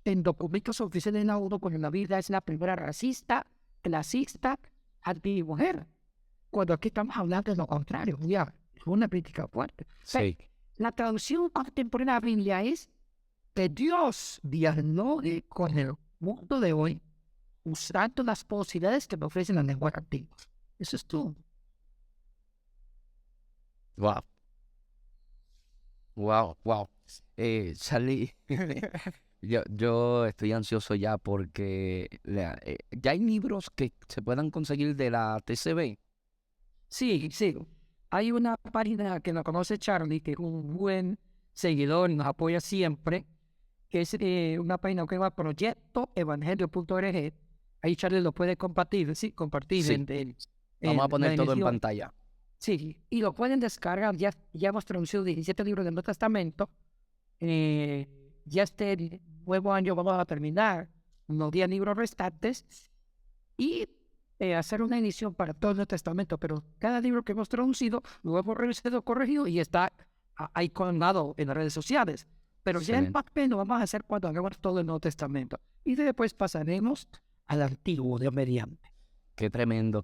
Speaker 3: en documentos oficiales de la ONU cuando la Biblia es la primera racista, clasista, anti-mujer? Cuando aquí estamos hablando de lo contrario, ya, es una crítica fuerte.
Speaker 1: Sí.
Speaker 3: La traducción contemporánea de la Biblia es que Dios dialogue con el mundo de hoy usando las posibilidades que me ofrecen las lenguas antiguas. Eso es todo.
Speaker 1: Wow. Wow. Charlie, yo estoy ansioso ya porque ya hay libros que se puedan conseguir de la TCB.
Speaker 3: Sí. Hay una página que nos conoce Charlie, que es un buen seguidor y nos apoya siempre, que es una página que se llama proyectoevangelio.org. Ahí Charlie lo puede compartir, compartir.
Speaker 1: Sí. Vamos a poner todo en pantalla.
Speaker 3: Sí, y lo pueden descargar. Ya hemos traducido 17 libros del Nuevo Testamento. Ya este nuevo año vamos a terminar los 10 libros restantes y hacer una edición para todo el Nuevo Testamento, pero cada libro que hemos traducido lo hemos revisado, corregido y está ahí colgado en las redes sociales. Pero ya el papel lo vamos a hacer cuando hagamos todo el Nuevo Testamento. Y después pasaremos al Antiguo, Dios mediante.
Speaker 1: Qué tremendo.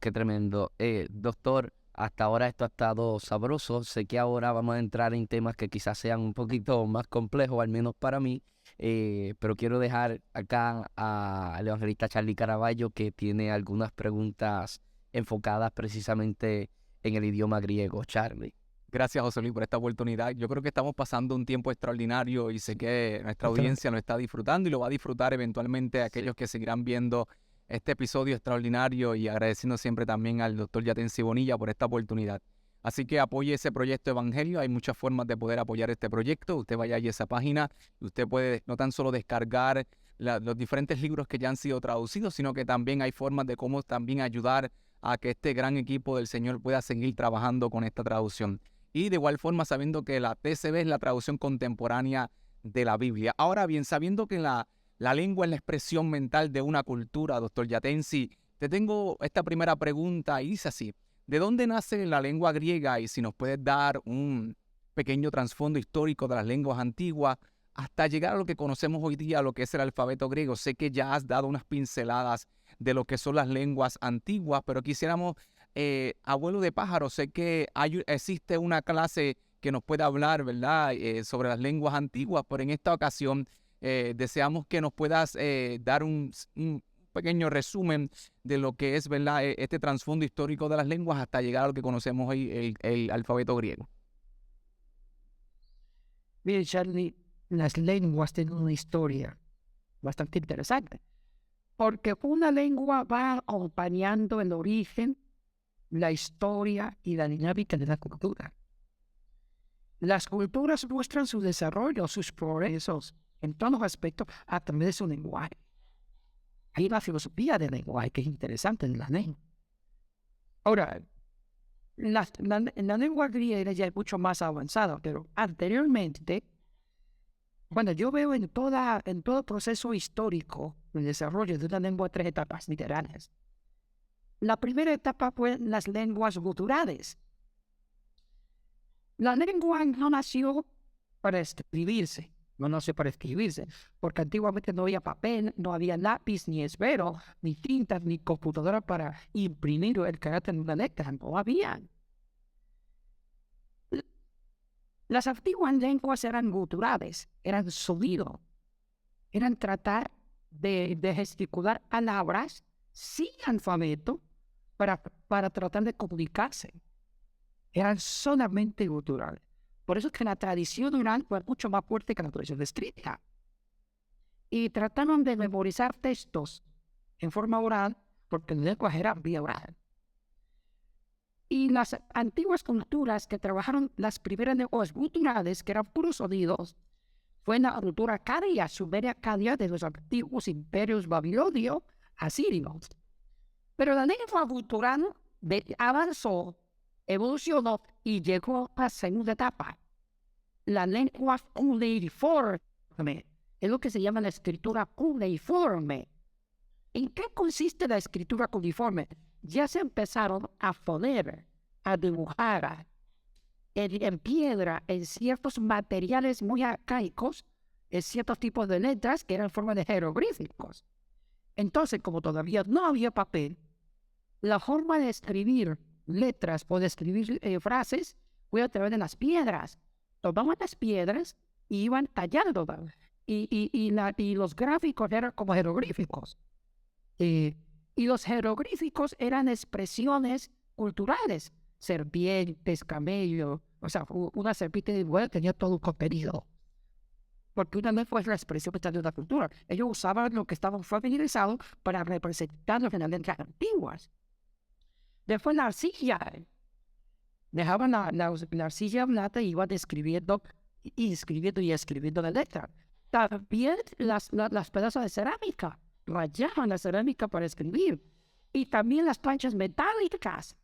Speaker 1: Doctor, hasta ahora esto ha estado sabroso. Sé que ahora vamos a entrar en temas que quizás sean un poquito más complejos, al menos para mí. Pero quiero dejar acá al evangelista Charlie Caraballo, que tiene algunas preguntas enfocadas precisamente en el idioma griego. Charlie.
Speaker 2: Gracias, José Luis, por esta oportunidad. Yo creo que estamos pasando un tiempo extraordinario y sé que nuestra audiencia lo está disfrutando y lo va a disfrutar eventualmente aquellos que seguirán viendo este episodio extraordinario, y agradeciendo siempre también al doctor Yatensi Bonilla por esta oportunidad. Así que apoye ese proyecto Evangelio. Hay muchas formas de poder apoyar este proyecto. Usted vaya a esa página y usted puede no tan solo descargar los diferentes libros que ya han sido traducidos, sino que también hay formas de cómo también ayudar a que este gran equipo del Señor pueda seguir trabajando con esta traducción. Y de igual forma, sabiendo que la TCB es la traducción contemporánea de la Biblia. Ahora bien, sabiendo que la lengua es la expresión mental de una cultura, doctor Yatensi, te tengo esta primera pregunta y dice así: ¿de dónde nace la lengua griega? Y si nos puedes dar un pequeño trasfondo histórico de las lenguas antiguas hasta llegar a lo que conocemos hoy día, lo que es el alfabeto griego. Sé que ya has dado unas pinceladas de lo que son las lenguas antiguas, pero quisiéramos, abuelo de pájaro, sé que existe una clase que nos pueda hablar, ¿verdad?, sobre las lenguas antiguas, pero en esta ocasión deseamos que nos puedas dar un pequeño resumen de lo que es, ¿verdad?, este trasfondo histórico de las lenguas hasta llegar a lo que conocemos hoy, el alfabeto griego.
Speaker 3: Bien, Charlie, las lenguas tienen una historia bastante interesante, porque una lengua va acompañando el origen, la historia y la dinámica de la cultura. Las culturas muestran su desarrollo, sus progresos en todos los aspectos a través de su lenguaje. Hay una filosofía del lenguaje que es interesante en la lengua. Ahora, la lengua griega ya es mucho más avanzada, pero anteriormente, bueno, yo veo en todo proceso histórico el desarrollo de una lengua tres etapas literarias. La primera etapa fue las lenguas guturales. La lengua no nació para escribirse, porque antiguamente no había papel, no había lápiz, ni esfero, ni tintas, ni computadora para imprimir el carácter en una letra, no había. Las antiguas lenguas eran guturales, eran sonido, eran tratar de gesticular palabras sin alfabeto para tratar de comunicarse. Eran solamente guturales. Por eso es que la tradición oral fue mucho más fuerte que la tradición escrita. Y trataron de memorizar textos en forma oral, porque el lenguaje era vía oral. Y las antiguas culturas que trabajaron las primeras lenguas guturales, que eran puros sonidos, fue la cultura acadia, sumeria acadia de los antiguos imperios babilonio, asirios. Pero la lengua gutural avanzó, evolucionó y llegó a la segunda etapa. La lengua cuneiforme es lo que se llama la escritura cuneiforme. ¿En qué consiste la escritura cuneiforme? Ya se empezaron a poner, a dibujar en piedra, en ciertos materiales muy arcaicos, en ciertos tipos de letras que eran en forma de jeroglíficos. Entonces, como todavía no había papel, la forma de escribir letras o de escribir frases fue a través de las piedras. Tomaban las piedras y iban tallando, y los gráficos eran como jeroglíficos. Y los jeroglíficos eran expresiones culturales, serpientes, camellos, o sea, una serpiente de vuelo tenía todo un contenido. Porque una vez fue la expresión de una cultura. Ellos usaban lo que estaban familiarizados para representarlos en las letras antiguas. Después la arcilla. Dejaban la arcilla blanda y iban escribiendo la letra. También las pedazos de cerámica. Rayaban la cerámica para escribir. Y también las planchas metálicas.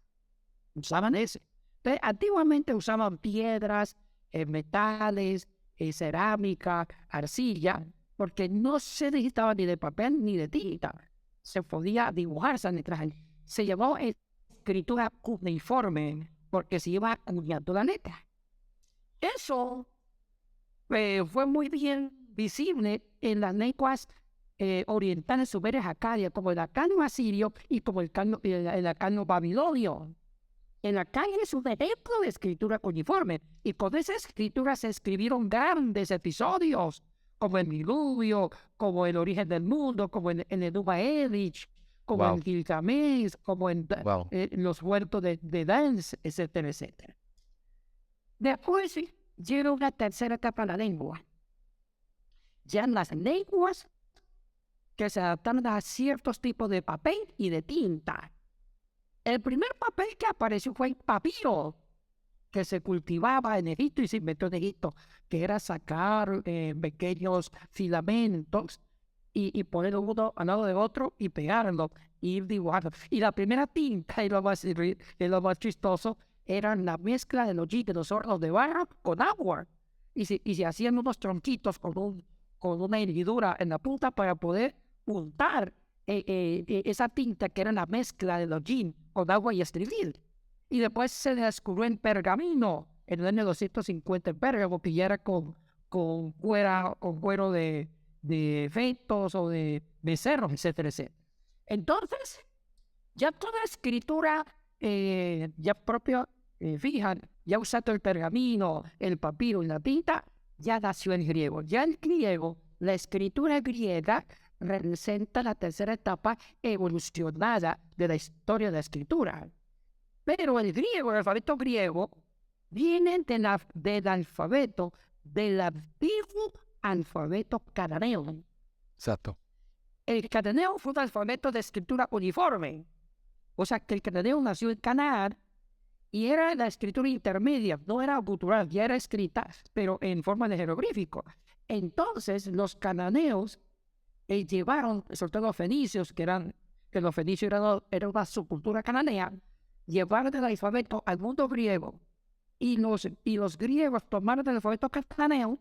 Speaker 3: Usaban eso. Entonces, antiguamente usaban piedras, metales, cerámica, arcilla, porque no se necesitaba ni de papel ni de tinta. Se podía dibujar esa letra. Se llamó escritura cuneiforme, porque se iba acuñando la letra. Eso fue muy bien visible en las lenguas orientales sumerias acadias, como el acadio asirio y como el acadio babilonio. El acadio es un ejemplo de escritura cuneiforme, y con esa escritura se escribieron grandes episodios, como el diluvio, como el origen del mundo, como en el Enuma Elish, como en Gilgamesh, como en los huertos de Dance, etcétera, etcétera. Después llega una tercera etapa de la lengua. Ya las lenguas que se adaptan a ciertos tipos de papel y de tinta. El primer papel que apareció fue el papiro. que se cultivaba en Egipto y se inventó en Egipto, que era sacar pequeños filamentos y poner uno al lado de otro y pegarlo, y ir dibujando. Y la primera tinta, y lo más chistoso, era la mezcla de los de los hornos de barro con agua. Y se hacían unos tronquitos con una hendidura en la punta para poder untar esa tinta que era la mezcla de los jeans con agua y escribir. Y después se descubrió en pergamino, en el año 250 en Pérgamo, que ya era con cuero de fetos o de becerros, etcétera, etcétera. Entonces, ya toda escritura ya propia, fijan, ya usando el pergamino, el papiro y la tinta, ya nació en griego. Ya en griego, la escritura griega representa la tercera etapa evolucionada de la historia de la escritura. Pero el alfabeto griego, viene del alfabeto del antiguo alfabeto cananeo.
Speaker 2: Exacto.
Speaker 3: El cananeo fue un alfabeto de escritura uniforme. O sea, que el cananeo nació en Canaán y era la escritura intermedia, no era gutural, ya era escrita, pero en forma de jeroglífico. Entonces, los cananeos llevaron, sobre todo los fenicios, que los fenicios eran una subcultura cananea, llevaron el alfabeto al mundo griego y los griegos tomaron el alfabeto cananeo,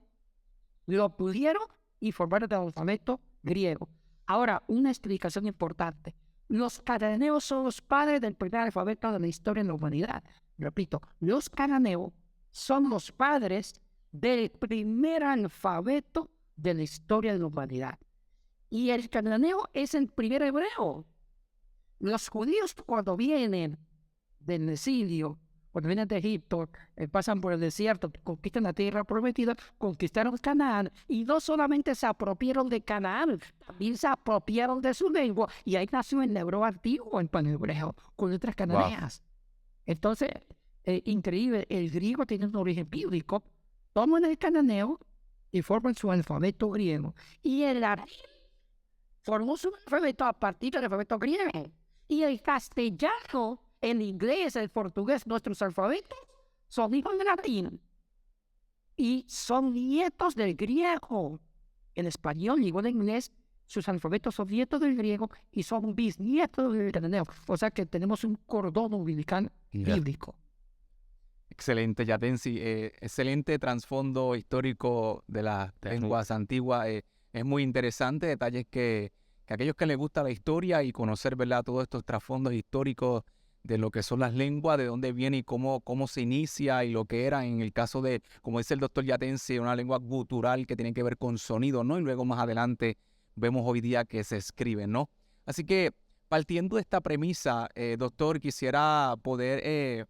Speaker 3: lo pudieron y formaron el alfabeto griego. Ahora, una explicación importante. Los cananeos son los padres del primer alfabeto de la historia de la humanidad. Repito, los cananeos son los padres del primer alfabeto de la historia de la humanidad. Y el cananeo es el primer hebreo. Los judíos cuando vienen del exilio, cuando vienen de Egipto, pasan por el desierto, conquistan la tierra prometida, conquistaron Canaán, y no solamente se apropiaron de Canaán, también se apropiaron de su lengua, y ahí nació el hebreo antiguo, el panhebreo, con letras cananeas. Wow. Entonces, increíble, el griego tiene un origen bíblico, toman el cananeo y forman su alfabeto griego, y el arameo formó su alfabeto a partir del alfabeto griego, y el castellano, el inglés, el portugués, nuestros alfabetos son hijos del latín y son nietos del griego. El español, igual en inglés, sus alfabetos son nietos del griego y son bisnietos del cananeo. O sea que tenemos un cordón umbilical bíblico.
Speaker 2: Excelente, Yatensi. Excelente trasfondo histórico de las lenguas antiguas. Es muy interesante, detalles que a aquellos que les gusta la historia y conocer, ¿verdad?, todos estos trasfondos históricos de lo que son las lenguas, de dónde viene y cómo se inicia y lo que era en el caso de, como dice el doctor Yatensi, una lengua gutural que tiene que ver con sonido, ¿no? Y luego más adelante vemos hoy día que se escribe, ¿no? Así que partiendo de esta premisa, doctor, quisiera poder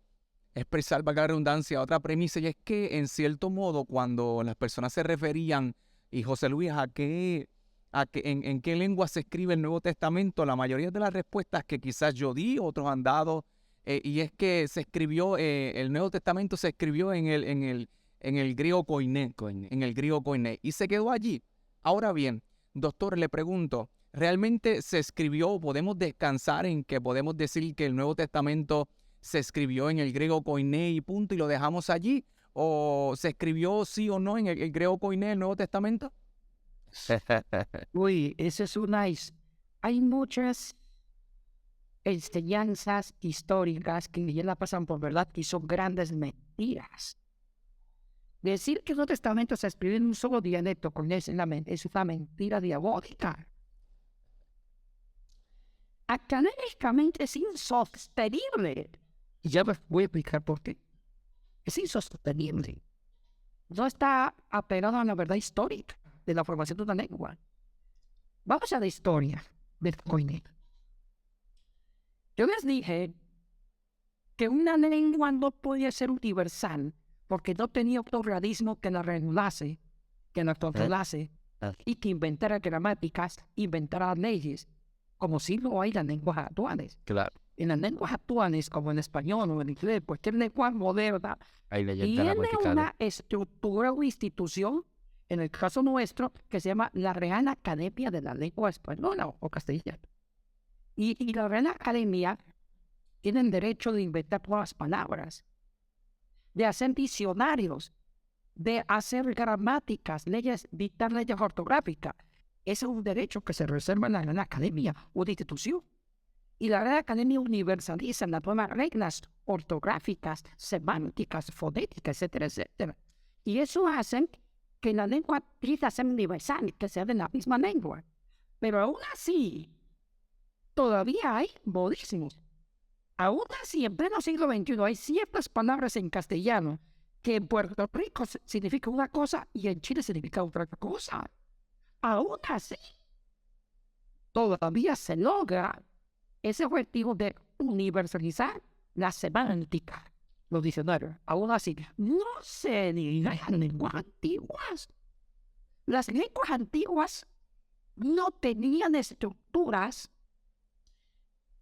Speaker 2: expresar, valga la redundancia, otra premisa, y es que en cierto modo cuando las personas se referían, y José Luis, en qué lengua se escribe el Nuevo Testamento, la mayoría de las respuestas que quizás yo di, otros han dado, y es que se escribió, el Nuevo Testamento se escribió en el griego koiné, en el griego koiné, y se quedó allí. Ahora bien, doctor, le pregunto, ¿realmente se escribió, podemos descansar en que podemos decir que el Nuevo Testamento se escribió en el griego koiné y punto, y lo dejamos allí? ¿O se escribió sí o no en el griego koiné el Nuevo Testamento?
Speaker 3: Uy, esa es hay muchas enseñanzas históricas que ya la pasan por verdad y son grandes mentiras. Decir que el Nuevo Testamento se escribió en un solo dialecto es una mentira diabólica. Académicamente es insostenible. Y ya me voy a explicar por qué. Es insostenible. No está apegado a la verdad histórica de la formación de una lengua. Vamos a la historia del koiné. Yo les dije que una lengua no podía ser universal porque no tenía otro organismo que la regulase, que la controlase y que inventara gramáticas, inventara leyes, como si lo hay en las lenguas actuales.
Speaker 1: Claro.
Speaker 3: En las lenguas actuales, como en español o en inglés, cualquier lengua moderna, tiene una estructura o institución, en el caso nuestro, que se llama la Real Academia de la Lengua Española o Castellana. Y la Real Academia tienen derecho de inventar nuevas palabras. de hacer diccionarios, de hacer gramáticas, leyes, dictar leyes ortográficas. Ese es un derecho que se reserva en la Real Academia, una institución. Y la Real Academia universaliza las nuevas reglas ortográficas, semánticas, fonéticas, etcétera, etcétera. Y eso hace que la lengua empiece a ser universal, que sea de la misma lengua. Pero aún así, todavía hay modismos. Aún así, en pleno siglo XXI, hay ciertas palabras en castellano que en Puerto Rico significa una cosa y en Chile significa otra cosa. Aún así, todavía se logra ese objetivo de universalizar la semántica, los diccionarios. Aún así, no se digan las lenguas antiguas. Las lenguas antiguas no tenían estructuras,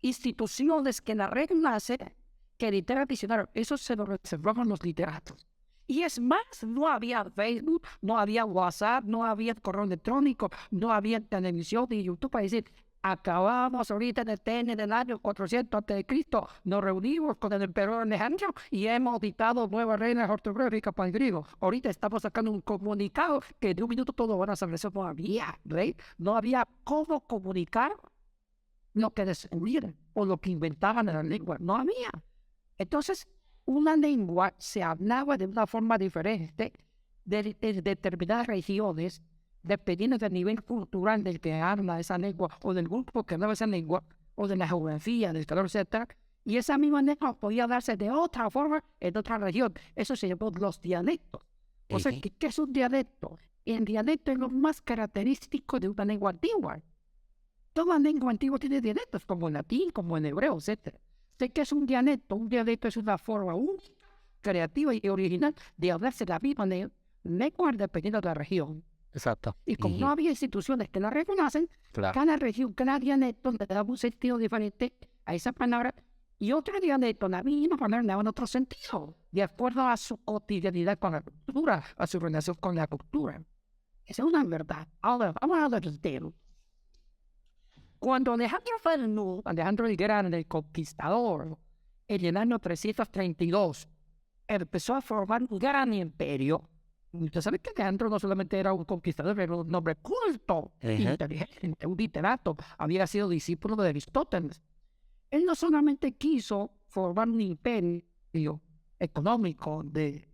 Speaker 3: instituciones que la reglasen que editar diccionario. Eso se lo reservaban los literatos. Y es más, no había Facebook, no había WhatsApp, no había correo electrónico, no había televisión ni YouTube para decir, acabamos ahorita en el TN del año 400 a.C., nos reunimos con el emperador Alejandro y hemos dictado nuevas reglas ortográficas para el griego. Ahorita estamos sacando un comunicado que de un minuto todo van a saber. Eso no había, ¿right? No había cómo comunicar lo que descubrieron o lo que inventaban en la lengua. No había. Entonces, una lengua se hablaba de una forma diferente de determinadas regiones, dependiendo del nivel cultural del que habla esa lengua, o del grupo que hablaba esa lengua, o de la geografía, del calor, etc. Y esa misma lengua podía darse de otra forma en otra región. Eso se llamó los dialectos. O sea, ¿qué es un dialecto? El dialecto es lo más característico de una lengua antigua. Toda lengua antigua tiene dialectos, como el latín, como el hebreo, etc. ¿Qué es un dialecto? Un dialecto es una forma única, creativa y original de hablarse la misma lengua dependiendo de la región.
Speaker 1: Exacto.
Speaker 3: Y como no había instituciones que la reconocen, cada región, cada dialecto le daba un sentido diferente a esa palabra, y otro dialecto, la misma palabra, le daba otro sentido, de acuerdo a su cotidianidad con la cultura, a su relación con la cultura. Esa es una verdad. Ahora, vamos a hablar del tema. Cuando Alejandro el Grande, el Conquistador, en el año 332, empezó a formar un gran imperio. Usted sabe que Alejandro no solamente era un conquistador, era un hombre culto, inteligente, un literato, había sido discípulo de Aristóteles. Él no solamente quiso formar un imperio económico, de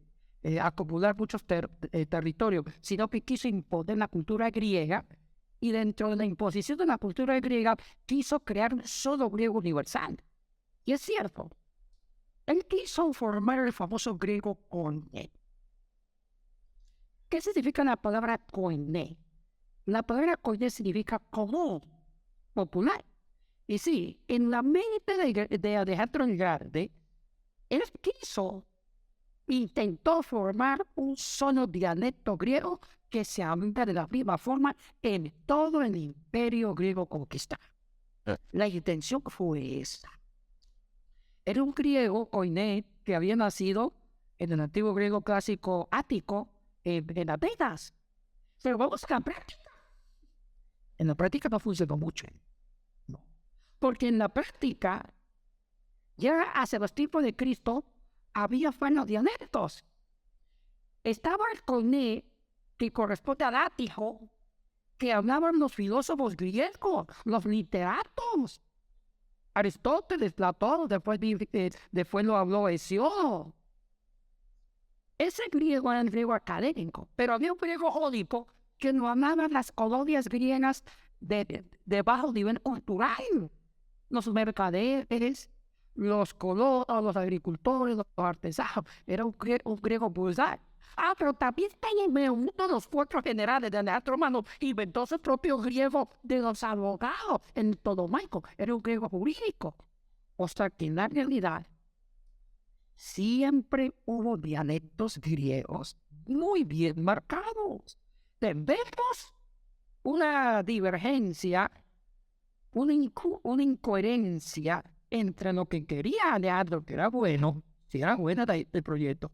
Speaker 3: acumular muchos territorios, sino que quiso imponer la cultura griega, y dentro de la imposición de la cultura griega quiso crear un solo griego universal. Y es cierto, él quiso formar el famoso griego koiné. ¿Qué significa la palabra koiné? La palabra koiné significa común, popular. Y sí, en la mente de Alejandro el Grande, él intentó formar un solo dialecto griego que se habla de la misma forma en todo el imperio griego conquistado. La intención fue esa. Era un griego, koiné, que había nacido en el antiguo griego clásico ático, en Atenas. Pero vamos a la práctica. En la práctica no funcionó mucho. No. Porque en la práctica, ya hacia los tiempos de Cristo, había buenos dialectos. Estaba el koiné, que corresponde al ático, que hablaban los filósofos griegos, los literatos. Aristóteles, Platón, después lo habló Hesíodo. Ese griego era el griego académico, pero había un griego jónico que no hablaba las colonias griegas de bajo nivel cultural. Los mercaderes, los colonos, los agricultores, los artesanos. Era un griego vulgar. Pero también uno de los 4 generales de Alejandro Magno inventó su propio griego de los abogados en Ptolomaico. Era un griego jurídico. O sea que en la realidad siempre hubo dialectos griegos muy bien marcados. Vemos una divergencia, una incoherencia entre lo que quería Alejandro, que era bueno, si era buena el proyecto,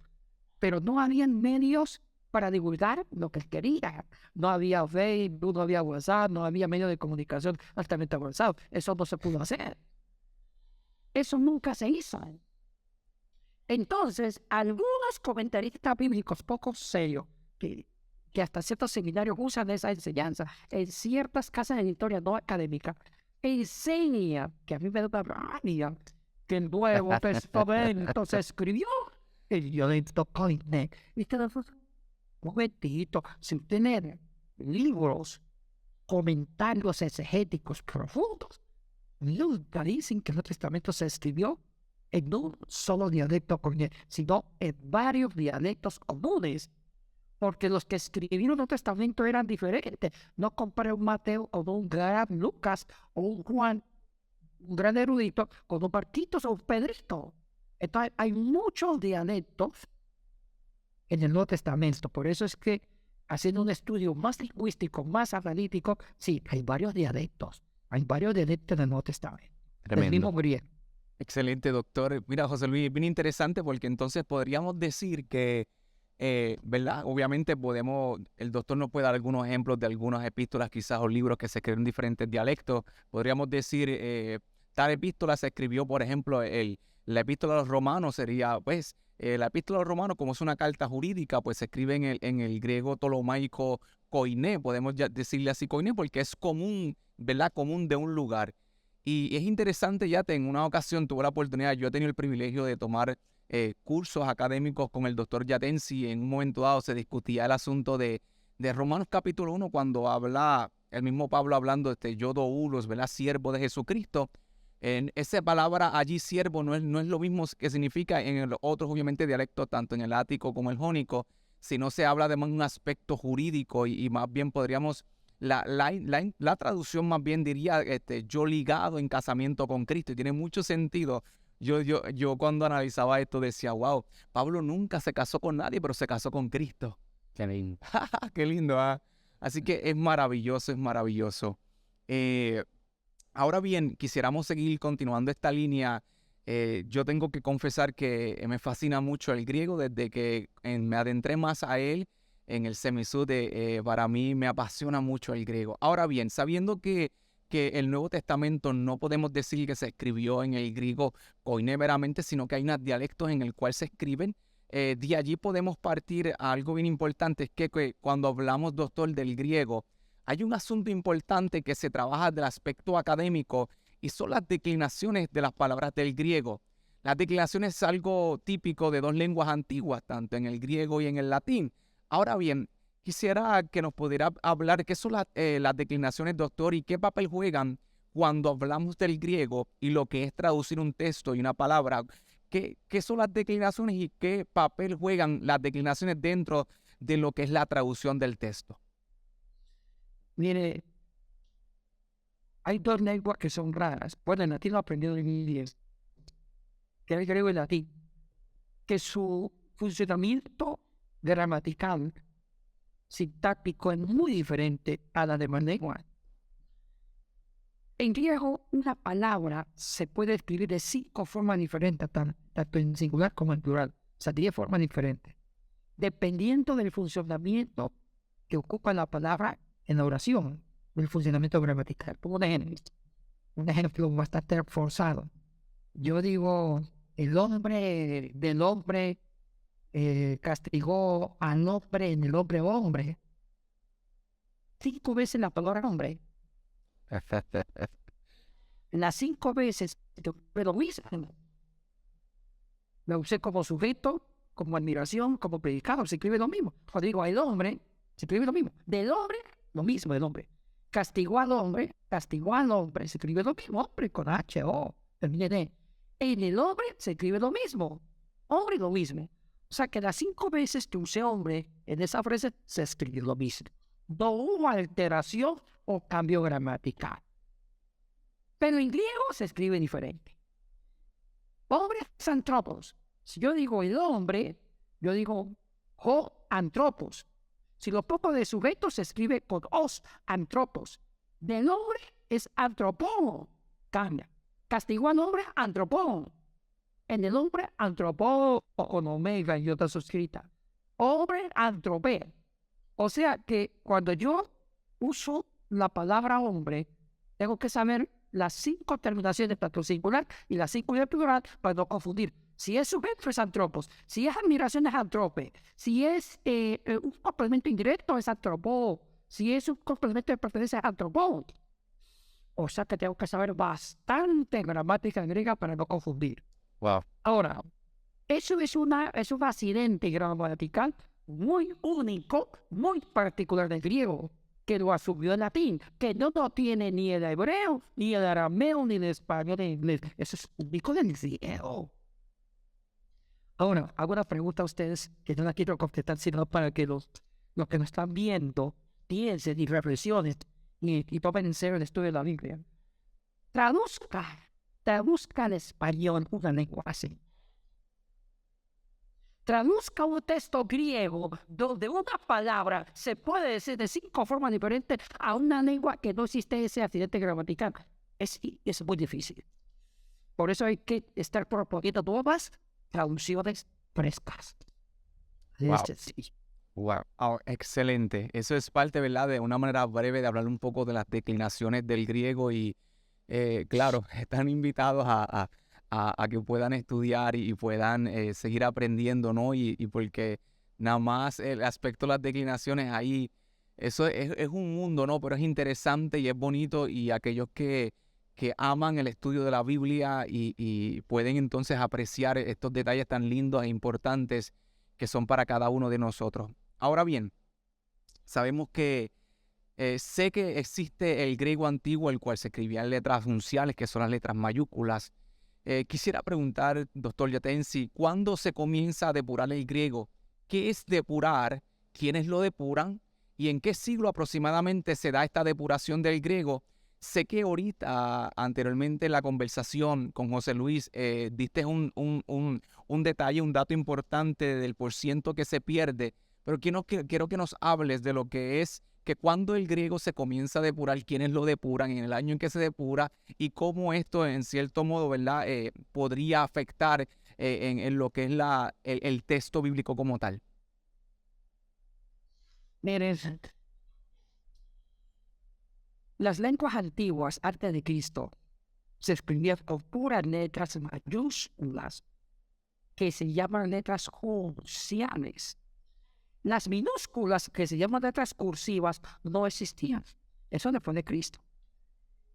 Speaker 3: pero no habían medios para divulgar lo que él quería. No había Facebook, no había WhatsApp, no había medios de comunicación altamente avanzados. Eso no se pudo hacer. Eso nunca se hizo. Entonces, algunos comentaristas bíblicos poco serios, que hasta ciertos seminarios usan esa enseñanza, en ciertas casas de historia no académicas, enseñan, que a mí me da una rabia, que el Nuevo Testamento se escribió en dialecto koiné. Y tenemos un momentito, sin tener libros, comentarios exegéticos profundos, nunca dicen que el Nuevo Testamento se escribió en un solo dialecto koiné, sino en varios dialectos comunes, porque los que escribieron el Nuevo Testamento eran diferentes. No comparé un Mateo con un gran Lucas o un Juan, un gran erudito, con un Marquitos o un Pedrito. Entonces hay muchos dialectos en el Nuevo Testamento. Por eso es que, haciendo un estudio más lingüístico, más analítico, sí, hay varios dialectos. Hay varios dialectos en el Nuevo Testamento. El mismo griego.
Speaker 2: Excelente, doctor. Mira, José Luis, bien interesante porque entonces podríamos decir que, ¿verdad? Obviamente el doctor nos puede dar algunos ejemplos de algunas epístolas quizás o libros que se escriben en diferentes dialectos. Podríamos decir, tal epístola se escribió, por ejemplo, la epístola a los romanos sería, pues, la epístola a los romanos, como es una carta jurídica, pues se escribe en el griego tolomaico koiné, podemos decirle así koiné, porque es común, ¿verdad? Común de un lugar. Y es interesante, ya en una ocasión tuve la oportunidad, yo he tenido el privilegio de tomar cursos académicos con el doctor Yatensi. En un momento dado se discutía el asunto de Romanos capítulo 1, cuando habla el mismo Pablo hablando yo doulos, ¿verdad? Siervo de Jesucristo. En esa palabra allí, siervo, no es lo mismo que significa en los otros, obviamente, dialectos, tanto en el ático como el jónico, sino se habla de un aspecto jurídico y más bien podríamos... La traducción más bien diría yo ligado en casamiento con Cristo, y tiene mucho sentido. Yo cuando analizaba esto decía, wow, Pablo nunca se casó con nadie, pero se casó con Cristo.
Speaker 1: Qué lindo.
Speaker 2: Qué lindo, ¿ah? Así que es maravilloso, es maravilloso. Ahora bien, quisiéramos seguir continuando esta línea. Yo tengo que confesar que me fascina mucho el griego desde que me adentré más a él. En el Semisud, para mí me apasiona mucho el griego. Ahora bien, sabiendo que el Nuevo Testamento no podemos decir que se escribió en el griego koiné meramente, sino que hay unos dialectos en el cual se escriben, de allí podemos partir a algo bien importante, es que cuando hablamos, doctor, del griego, hay un asunto importante que se trabaja del aspecto académico y son las declinaciones de las palabras del griego. Las declinaciones es algo típico de dos lenguas antiguas, tanto en el griego y en el latín. Ahora bien, quisiera que nos pudiera hablar qué son las declinaciones, doctor, y qué papel juegan cuando hablamos del griego y lo que es traducir un texto y una palabra. ¿Qué son las declinaciones y qué papel juegan las declinaciones dentro de lo que es la traducción del texto?
Speaker 3: Mire, hay dos lenguas que son raras. Bueno, el latín lo aprendido en inglés, que es el griego y el latín, que su funcionamiento gramatical, sintáctico es muy diferente a la demás lenguas. En griego, una palabra se puede escribir de 5 formas diferentes, tanto en singular como en plural. O sea, 10 formas diferentes, dependiendo del funcionamiento que ocupa la palabra en la oración, del funcionamiento gramatical. Como un ejemplo bastante forzado. Yo digo, el hombre del hombre castigó al hombre en el hombre. 5 veces la palabra hombre. Las 5 veces lo mismo. Lo usé como sujeto, como admiración, como predicado. Se escribe lo mismo. Cuando digo el hombre, se escribe lo mismo. Del hombre, lo mismo del hombre. Castigó al hombre, se escribe lo mismo. Hombre con H, O, termina en E. En el hombre se escribe lo mismo. Hombre, lo mismo. O sea que las 5 veces que usé hombre en esa frase se escribió lo mismo. No hubo alteración o cambio gramatical. Pero en griego se escribe diferente. Hombre es antropos. Si yo digo el hombre, yo digo ho antropos. Si lo pongo de sujeto se escribe con os antropos. Del hombre es antropón. Cambia. Castigó al hombre antropón. En el hombre antropó o con omega y otra suscrita. Hombre antropé. O sea que cuando yo uso la palabra hombre, tengo que saber las 5 terminaciones, tanto singular y las 5 de plural, para no confundir. Si es sujeto, es antropos. Si es admiración, es antrope. Si es un complemento indirecto, es antropo. Si es un complemento de pertenencia, es antropo. O sea que tengo que saber bastante gramática griega para no confundir.
Speaker 2: Wow.
Speaker 3: Ahora, eso es un accidente gramatical muy único, muy particular del griego, que lo asumió el latín, que no tiene ni el hebreo, ni el arameo, ni el español, ni el inglés. Eso es único del griego. Ahora, hago una pregunta a ustedes que no la quiero contestar, sino para que los que nos están viendo piensen y reflexionen y tomen en serio el estudio de la Biblia. Traduzca al español una lengua así. Traduzca un texto griego donde una palabra se puede decir de 5 formas diferentes a una lengua que no existe ese accidente gramatical. Es muy difícil. Por eso hay que estar proponiendo nuevas traducciones frescas.
Speaker 2: Wow.
Speaker 3: Sí.
Speaker 2: Wow. Excelente. Eso es parte, ¿verdad?, de una manera breve de hablar un poco de las declinaciones del griego y, claro, están invitados a que puedan estudiar y puedan seguir aprendiendo, ¿no? Y porque nada más el aspecto de las declinaciones ahí, eso es un mundo, ¿no? Pero es interesante y es bonito, y aquellos que aman el estudio de la Biblia y pueden entonces apreciar estos detalles tan lindos e importantes que son para cada uno de nosotros. Ahora bien, sabemos que sé que existe el griego antiguo, el cual se escribía en letras unciales, que son las letras mayúsculas. Quisiera preguntar, doctor Yatensi, ¿cuándo se comienza a depurar el griego? ¿Qué es depurar? ¿Quiénes lo depuran? ¿Y en qué siglo aproximadamente se da esta depuración del griego? Sé que ahorita, anteriormente en la conversación con José Luis, diste un detalle, un dato importante del % que se pierde, pero quiero que nos hables de lo que es que cuando el griego se comienza a depurar, quiénes lo depuran, en el año en que se depura y cómo esto en cierto modo, ¿verdad?, podría afectar en lo que es el texto bíblico como tal.
Speaker 3: Miren, las lenguas antiguas antes de Cristo se escribían con puras letras mayúsculas que se llaman letras unciales. Las minúsculas, que se llaman letras cursivas, no existían. Eso después de Cristo.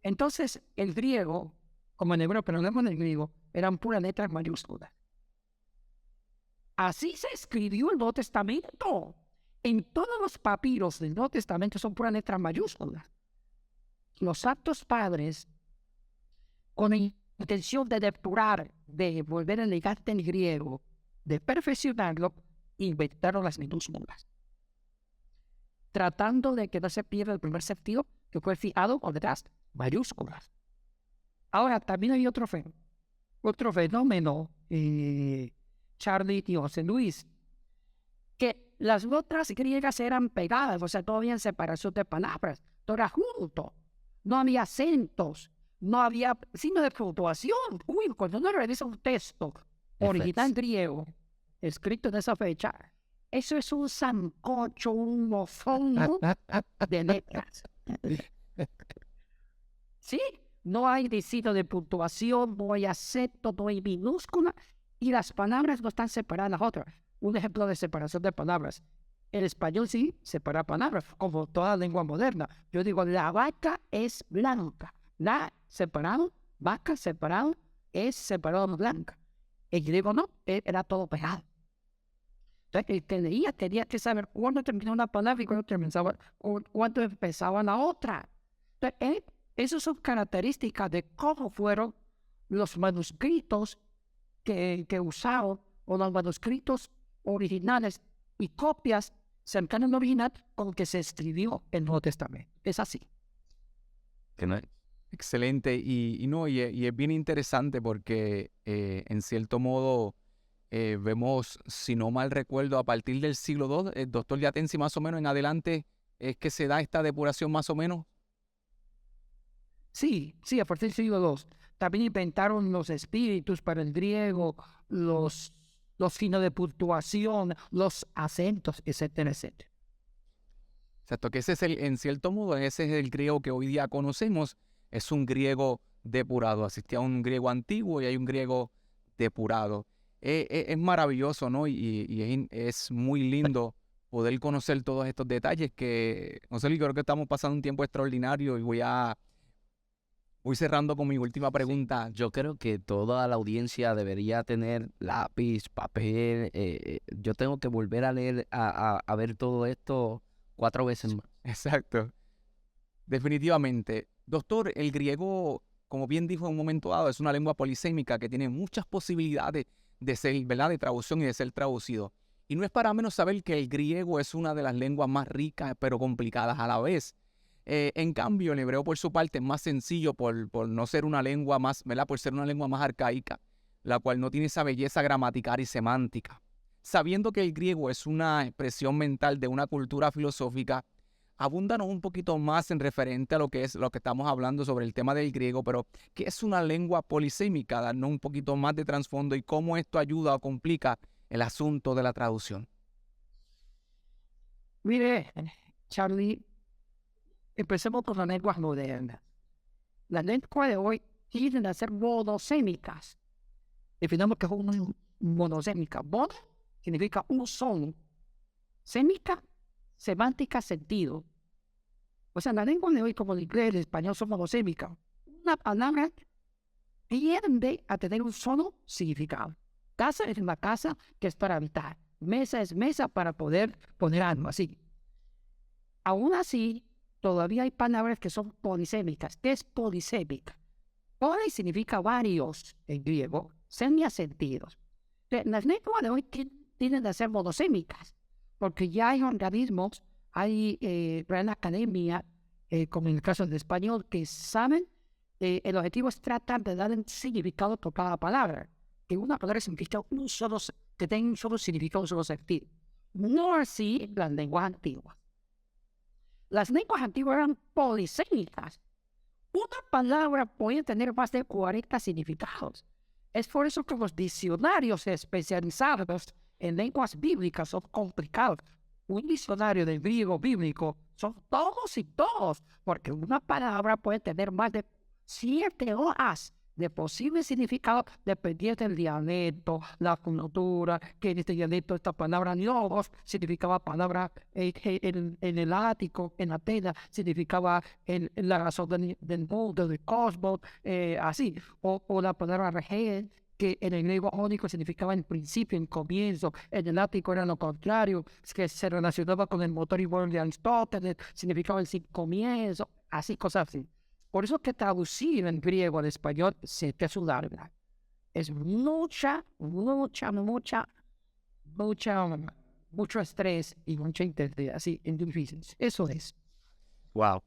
Speaker 3: Entonces, el griego, como en hebreo, pero hablamos del griego, eran puras letras mayúsculas. Así se escribió el Nuevo Testamento. En todos los papiros del Nuevo Testamento son puras letras mayúsculas. Los santos padres, con la intención de depurar, de volver a elegante el griego, de perfeccionarlo, inventaron las minúsculas, tratando de que no se pierda el primer sentido que fue fijado con letras mayúsculas. Ahora, también hay otro fenómeno, Charlie y José Luis, que las letras griegas eran pegadas, o sea, no había separación de palabras, todo era junto, no había acentos, no había signo de puntuación. Uy, cuando uno revisa un texto original griego, escrito en esa fecha, eso es un sancocho, un mofón de letras. ¿Sí? No hay signo de puntuación, no hay acento, no hay minúscula, y las palabras no están separadas las otras. Un ejemplo de separación de palabras. El español sí separa palabras, como toda lengua moderna. Yo digo, la vaca es blanca. La separado, vaca separado, es separado blanca. El griego no, era todo pegado. Entonces, el que leía tenía que saber cuándo terminaba una palabra y cuándo empezaba la otra. Entonces, esas son características de cómo fueron los manuscritos que usaron, o los manuscritos originales y copias cercanas al original con que se escribió el Nuevo Testamento. Es así.
Speaker 2: Excelente. Y es bien interesante porque en cierto modo vemos, si no mal recuerdo, a partir del siglo II, el doctor Yatensi más o menos en adelante, es que se da esta depuración más o menos.
Speaker 3: Sí, a partir del siglo II. También inventaron los espíritus para el griego, los signos de puntuación, los acentos, etcétera, etcétera.
Speaker 2: Exacto, que ese es en cierto modo, ese es el griego que hoy día conocemos, es un griego depurado. Existía un griego antiguo y hay un griego depurado. es maravilloso, ¿no? Es muy lindo poder conocer todos estos detalles que, no sé, creo que estamos pasando un tiempo extraordinario y voy cerrando con mi última pregunta.
Speaker 1: Yo creo que toda la audiencia debería tener lápiz, papel. Yo tengo que volver a leer, a ver todo esto 4 veces más.
Speaker 2: Exacto. Definitivamente. Doctor, el griego, como bien dijo en un momento dado, es una lengua polisémica que tiene muchas posibilidades de ser, ¿verdad?, de traducción y de ser traducido. Y no es para menos saber que el griego es una de las lenguas más ricas, pero complicadas a la vez. En cambio, el hebreo, por su parte, es más sencillo por no ser una lengua más, ¿verdad?, por ser una lengua más arcaica, la cual no tiene esa belleza gramatical y semántica. Sabiendo que el griego es una expresión mental de una cultura filosófica, abúndanos un poquito más en referente a lo que estamos hablando sobre el tema del griego, pero ¿qué es una lengua polisémica? Darnos un poquito más de trasfondo y cómo esto ayuda o complica el asunto de la traducción.
Speaker 3: Mire, Charlie, empecemos por las lenguas modernas. Las lenguas de hoy tienden a ser monosémicas. Definamos que es una monosémica. Mono significa un solo. Sémica, semántica, sentido. O sea, la lengua de hoy, como el inglés, el español, son monosémicas. Una palabra tiende a tener un solo significado. Casa es una casa que es para habitar. Mesa es mesa para poder poner algo así. Aún así, todavía hay palabras que son polisémicas. ¿Qué es polisémica? Poli significa varios en griego, semia sentidos. Las lenguas de hoy tienden a ser monosémicas, porque ya hay organismos, hay Real Academia, como en el caso del español, que saben, el objetivo es tratar de dar un significado por cada palabra, que una palabra significa que tenga un solo significado, un solo sentido. No así las lenguas antiguas. Las lenguas antiguas eran polisémicas. Una palabra puede tener más de 40 significados. Es por eso que los diccionarios especializados en lenguas bíblicas son complicados. Un diccionario del griego bíblico son todos y todos, porque una palabra puede tener más de 7 hojas de posible significado dependiendo del dialecto, la cultura, que en este dialecto esta palabra logos significaba palabra en el ático, en Atenas, significaba la razón del mundo, del cosmos, así, o la palabra regen, que en el griego jónico significaba en principio, en comienzo, en el ático era lo contrario, que se relacionaba con el motor igual de Aristóteles, significaba el sin comienzo, así, cosas así. Por eso que traducir en griego al español se te larga. Es mucho estrés y mucha intensidad, así, en difícil. Eso es.
Speaker 1: Wow.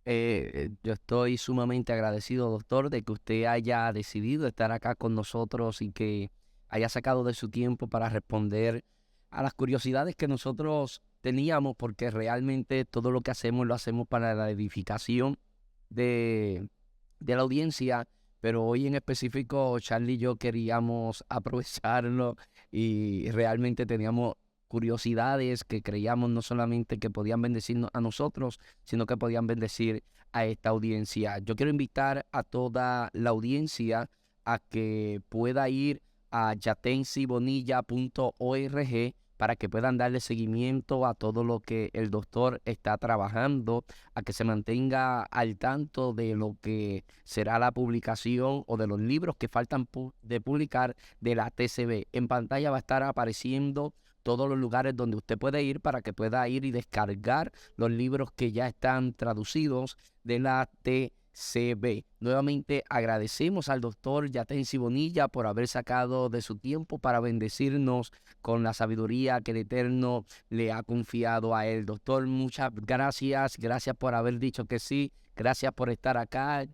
Speaker 1: Yo estoy sumamente agradecido, doctor, de que usted haya decidido estar acá con nosotros y que haya sacado de su tiempo para responder a las curiosidades que nosotros teníamos, porque realmente todo lo que hacemos lo hacemos para la edificación de la audiencia, pero hoy en específico Charlie y yo queríamos aprovecharlo y realmente teníamos curiosidades que creíamos no solamente que podían bendecirnos a nosotros, sino que podían bendecir a esta audiencia. Yo quiero invitar a toda la audiencia a que pueda ir a yatensibonilla.org para que puedan darle seguimiento a todo lo que el doctor está trabajando, a que se mantenga al tanto de lo que será la publicación o de los libros que faltan de publicar de la TCB. En pantalla va a estar apareciendo todos los lugares donde usted puede ir para que pueda ir y descargar los libros que ya están traducidos de la TCB. Nuevamente agradecemos al doctor Yatensi Bonilla por haber sacado de su tiempo para bendecirnos con la sabiduría que el Eterno le ha confiado a él. Doctor, muchas gracias. Gracias por haber dicho que sí. Gracias por estar acá.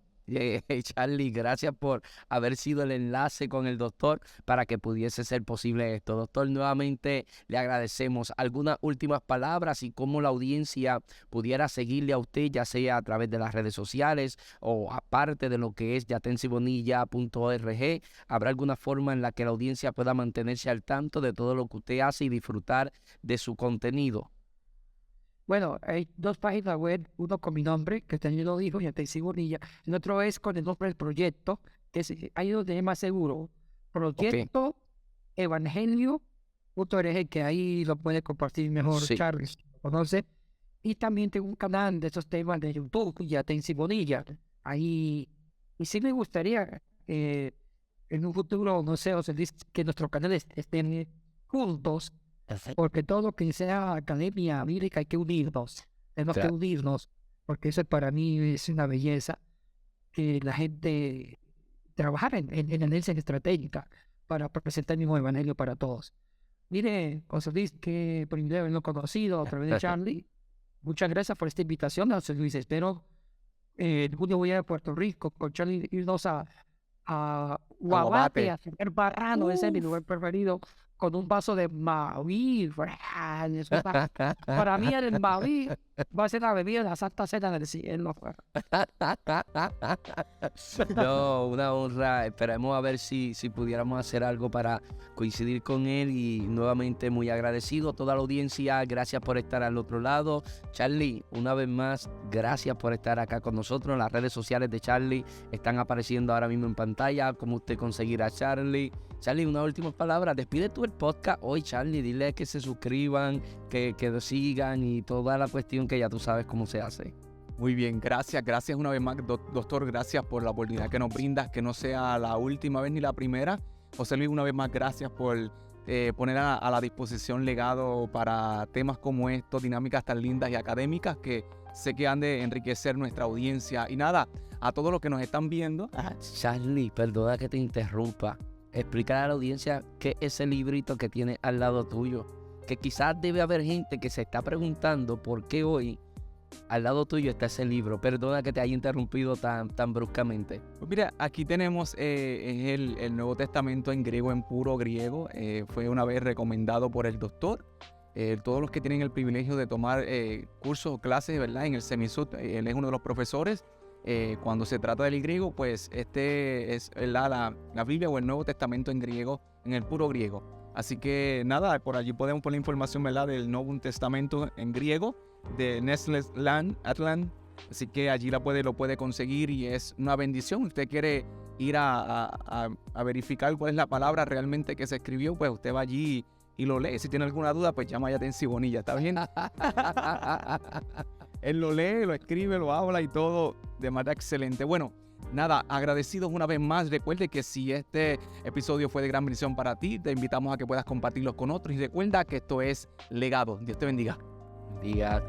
Speaker 1: Charlie, gracias por haber sido el enlace con el doctor para que pudiese ser posible esto. Doctor, nuevamente le agradecemos. Algunas últimas palabras y cómo la audiencia pudiera seguirle a usted, ya sea a través de las redes sociales o aparte de lo que es yatensibonilla.org. ¿Habrá alguna forma en la que la audiencia pueda mantenerse al tanto de todo lo que usted hace y disfrutar de su contenido?
Speaker 3: Bueno, hay 2 páginas web, uno con mi nombre, que también lo dijo, Yatensi Bonilla, el otro es con el nombre del proyecto, que es ahí donde es más seguro. Proyecto evangelio.org, que ahí lo puede compartir mejor
Speaker 1: Sí.
Speaker 3: Charlie, si lo conoce. Y también tengo un canal de esos temas de YouTube, ya te Bonilla. Ahí, y sí me gustaría en un futuro, no sé, José Luis, que nuestros canales estén juntos, porque todo lo que sea academia bíblica hay que unirnos, tenemos que
Speaker 1: Claro.
Speaker 3: unirnos, porque eso para mí es una belleza, que la gente trabajar en análisis estratégica para presentar el mismo evangelio para todos. Mire, José Luis, qué privilegio haberlo conocido a través de Charlie. Muchas gracias por esta invitación, José Luis. Espero en junio voy a Puerto Rico con Charlie, irnos a Guabate,
Speaker 2: Guabate.
Speaker 3: a comer barrano, ese es mi
Speaker 1: Uf.
Speaker 3: lugar preferido, con un vaso de Maui. Eso para mí el Maui va a ser la bebida de la Santa Cena del Cielo.
Speaker 1: No, una honra. Esperemos a ver si pudiéramos hacer algo para coincidir con él. Y nuevamente muy agradecido a toda la audiencia. Gracias por estar al otro lado. Charlie, una vez más, gracias por estar acá con nosotros. Las redes sociales de Charlie están apareciendo ahora mismo en pantalla. Cómo usted conseguirá a Charlie. Charlie, una última palabra. Despide tú el podcast hoy, Charlie. Dile que se suscriban, que lo sigan y toda la cuestión que ya tú sabes cómo se hace.
Speaker 2: Muy bien, gracias una vez más, doctor, gracias por la oportunidad que nos brindas, que no sea la última vez ni la primera. José Luis, una vez más, gracias por poner a la disposición legado para temas como estos, dinámicas tan lindas y académicas que sé que han de enriquecer nuestra audiencia. Y nada, a todos los que nos están viendo.
Speaker 1: Charlie, perdona que te interrumpa. Explícale a la audiencia qué es ese librito que tiene al lado tuyo. Que quizás debe haber gente que se está preguntando por qué hoy al lado tuyo está ese libro. Perdona que te haya interrumpido tan bruscamente.
Speaker 2: Pues mira, aquí tenemos es el Nuevo Testamento en griego, en puro griego. Fue una vez recomendado por el doctor. Todos los que tienen el privilegio de tomar cursos o clases, ¿verdad? En el Semisud, él es uno de los profesores. Cuando se trata del griego, pues este es la Biblia o el Nuevo Testamento en griego, en el puro griego. Así que nada, por allí podemos poner información, ¿verdad? Del Nuevo Testamento en griego, de Nestle Atlan. Así que allí lo puede conseguir y es una bendición. Usted quiere ir a verificar cuál es la palabra realmente que se escribió, pues usted va allí y lo lee. Si tiene alguna duda, pues llama a Yatensi Bonilla, ¿está bien? Él lo lee, lo escribe, lo habla y todo de manera excelente. Bueno, nada, agradecidos una vez más. Recuerde que si este episodio fue de gran bendición para ti, te invitamos a que puedas compartirlo con otros. Y recuerda que esto es Legado. Dios te bendiga.
Speaker 1: Diga.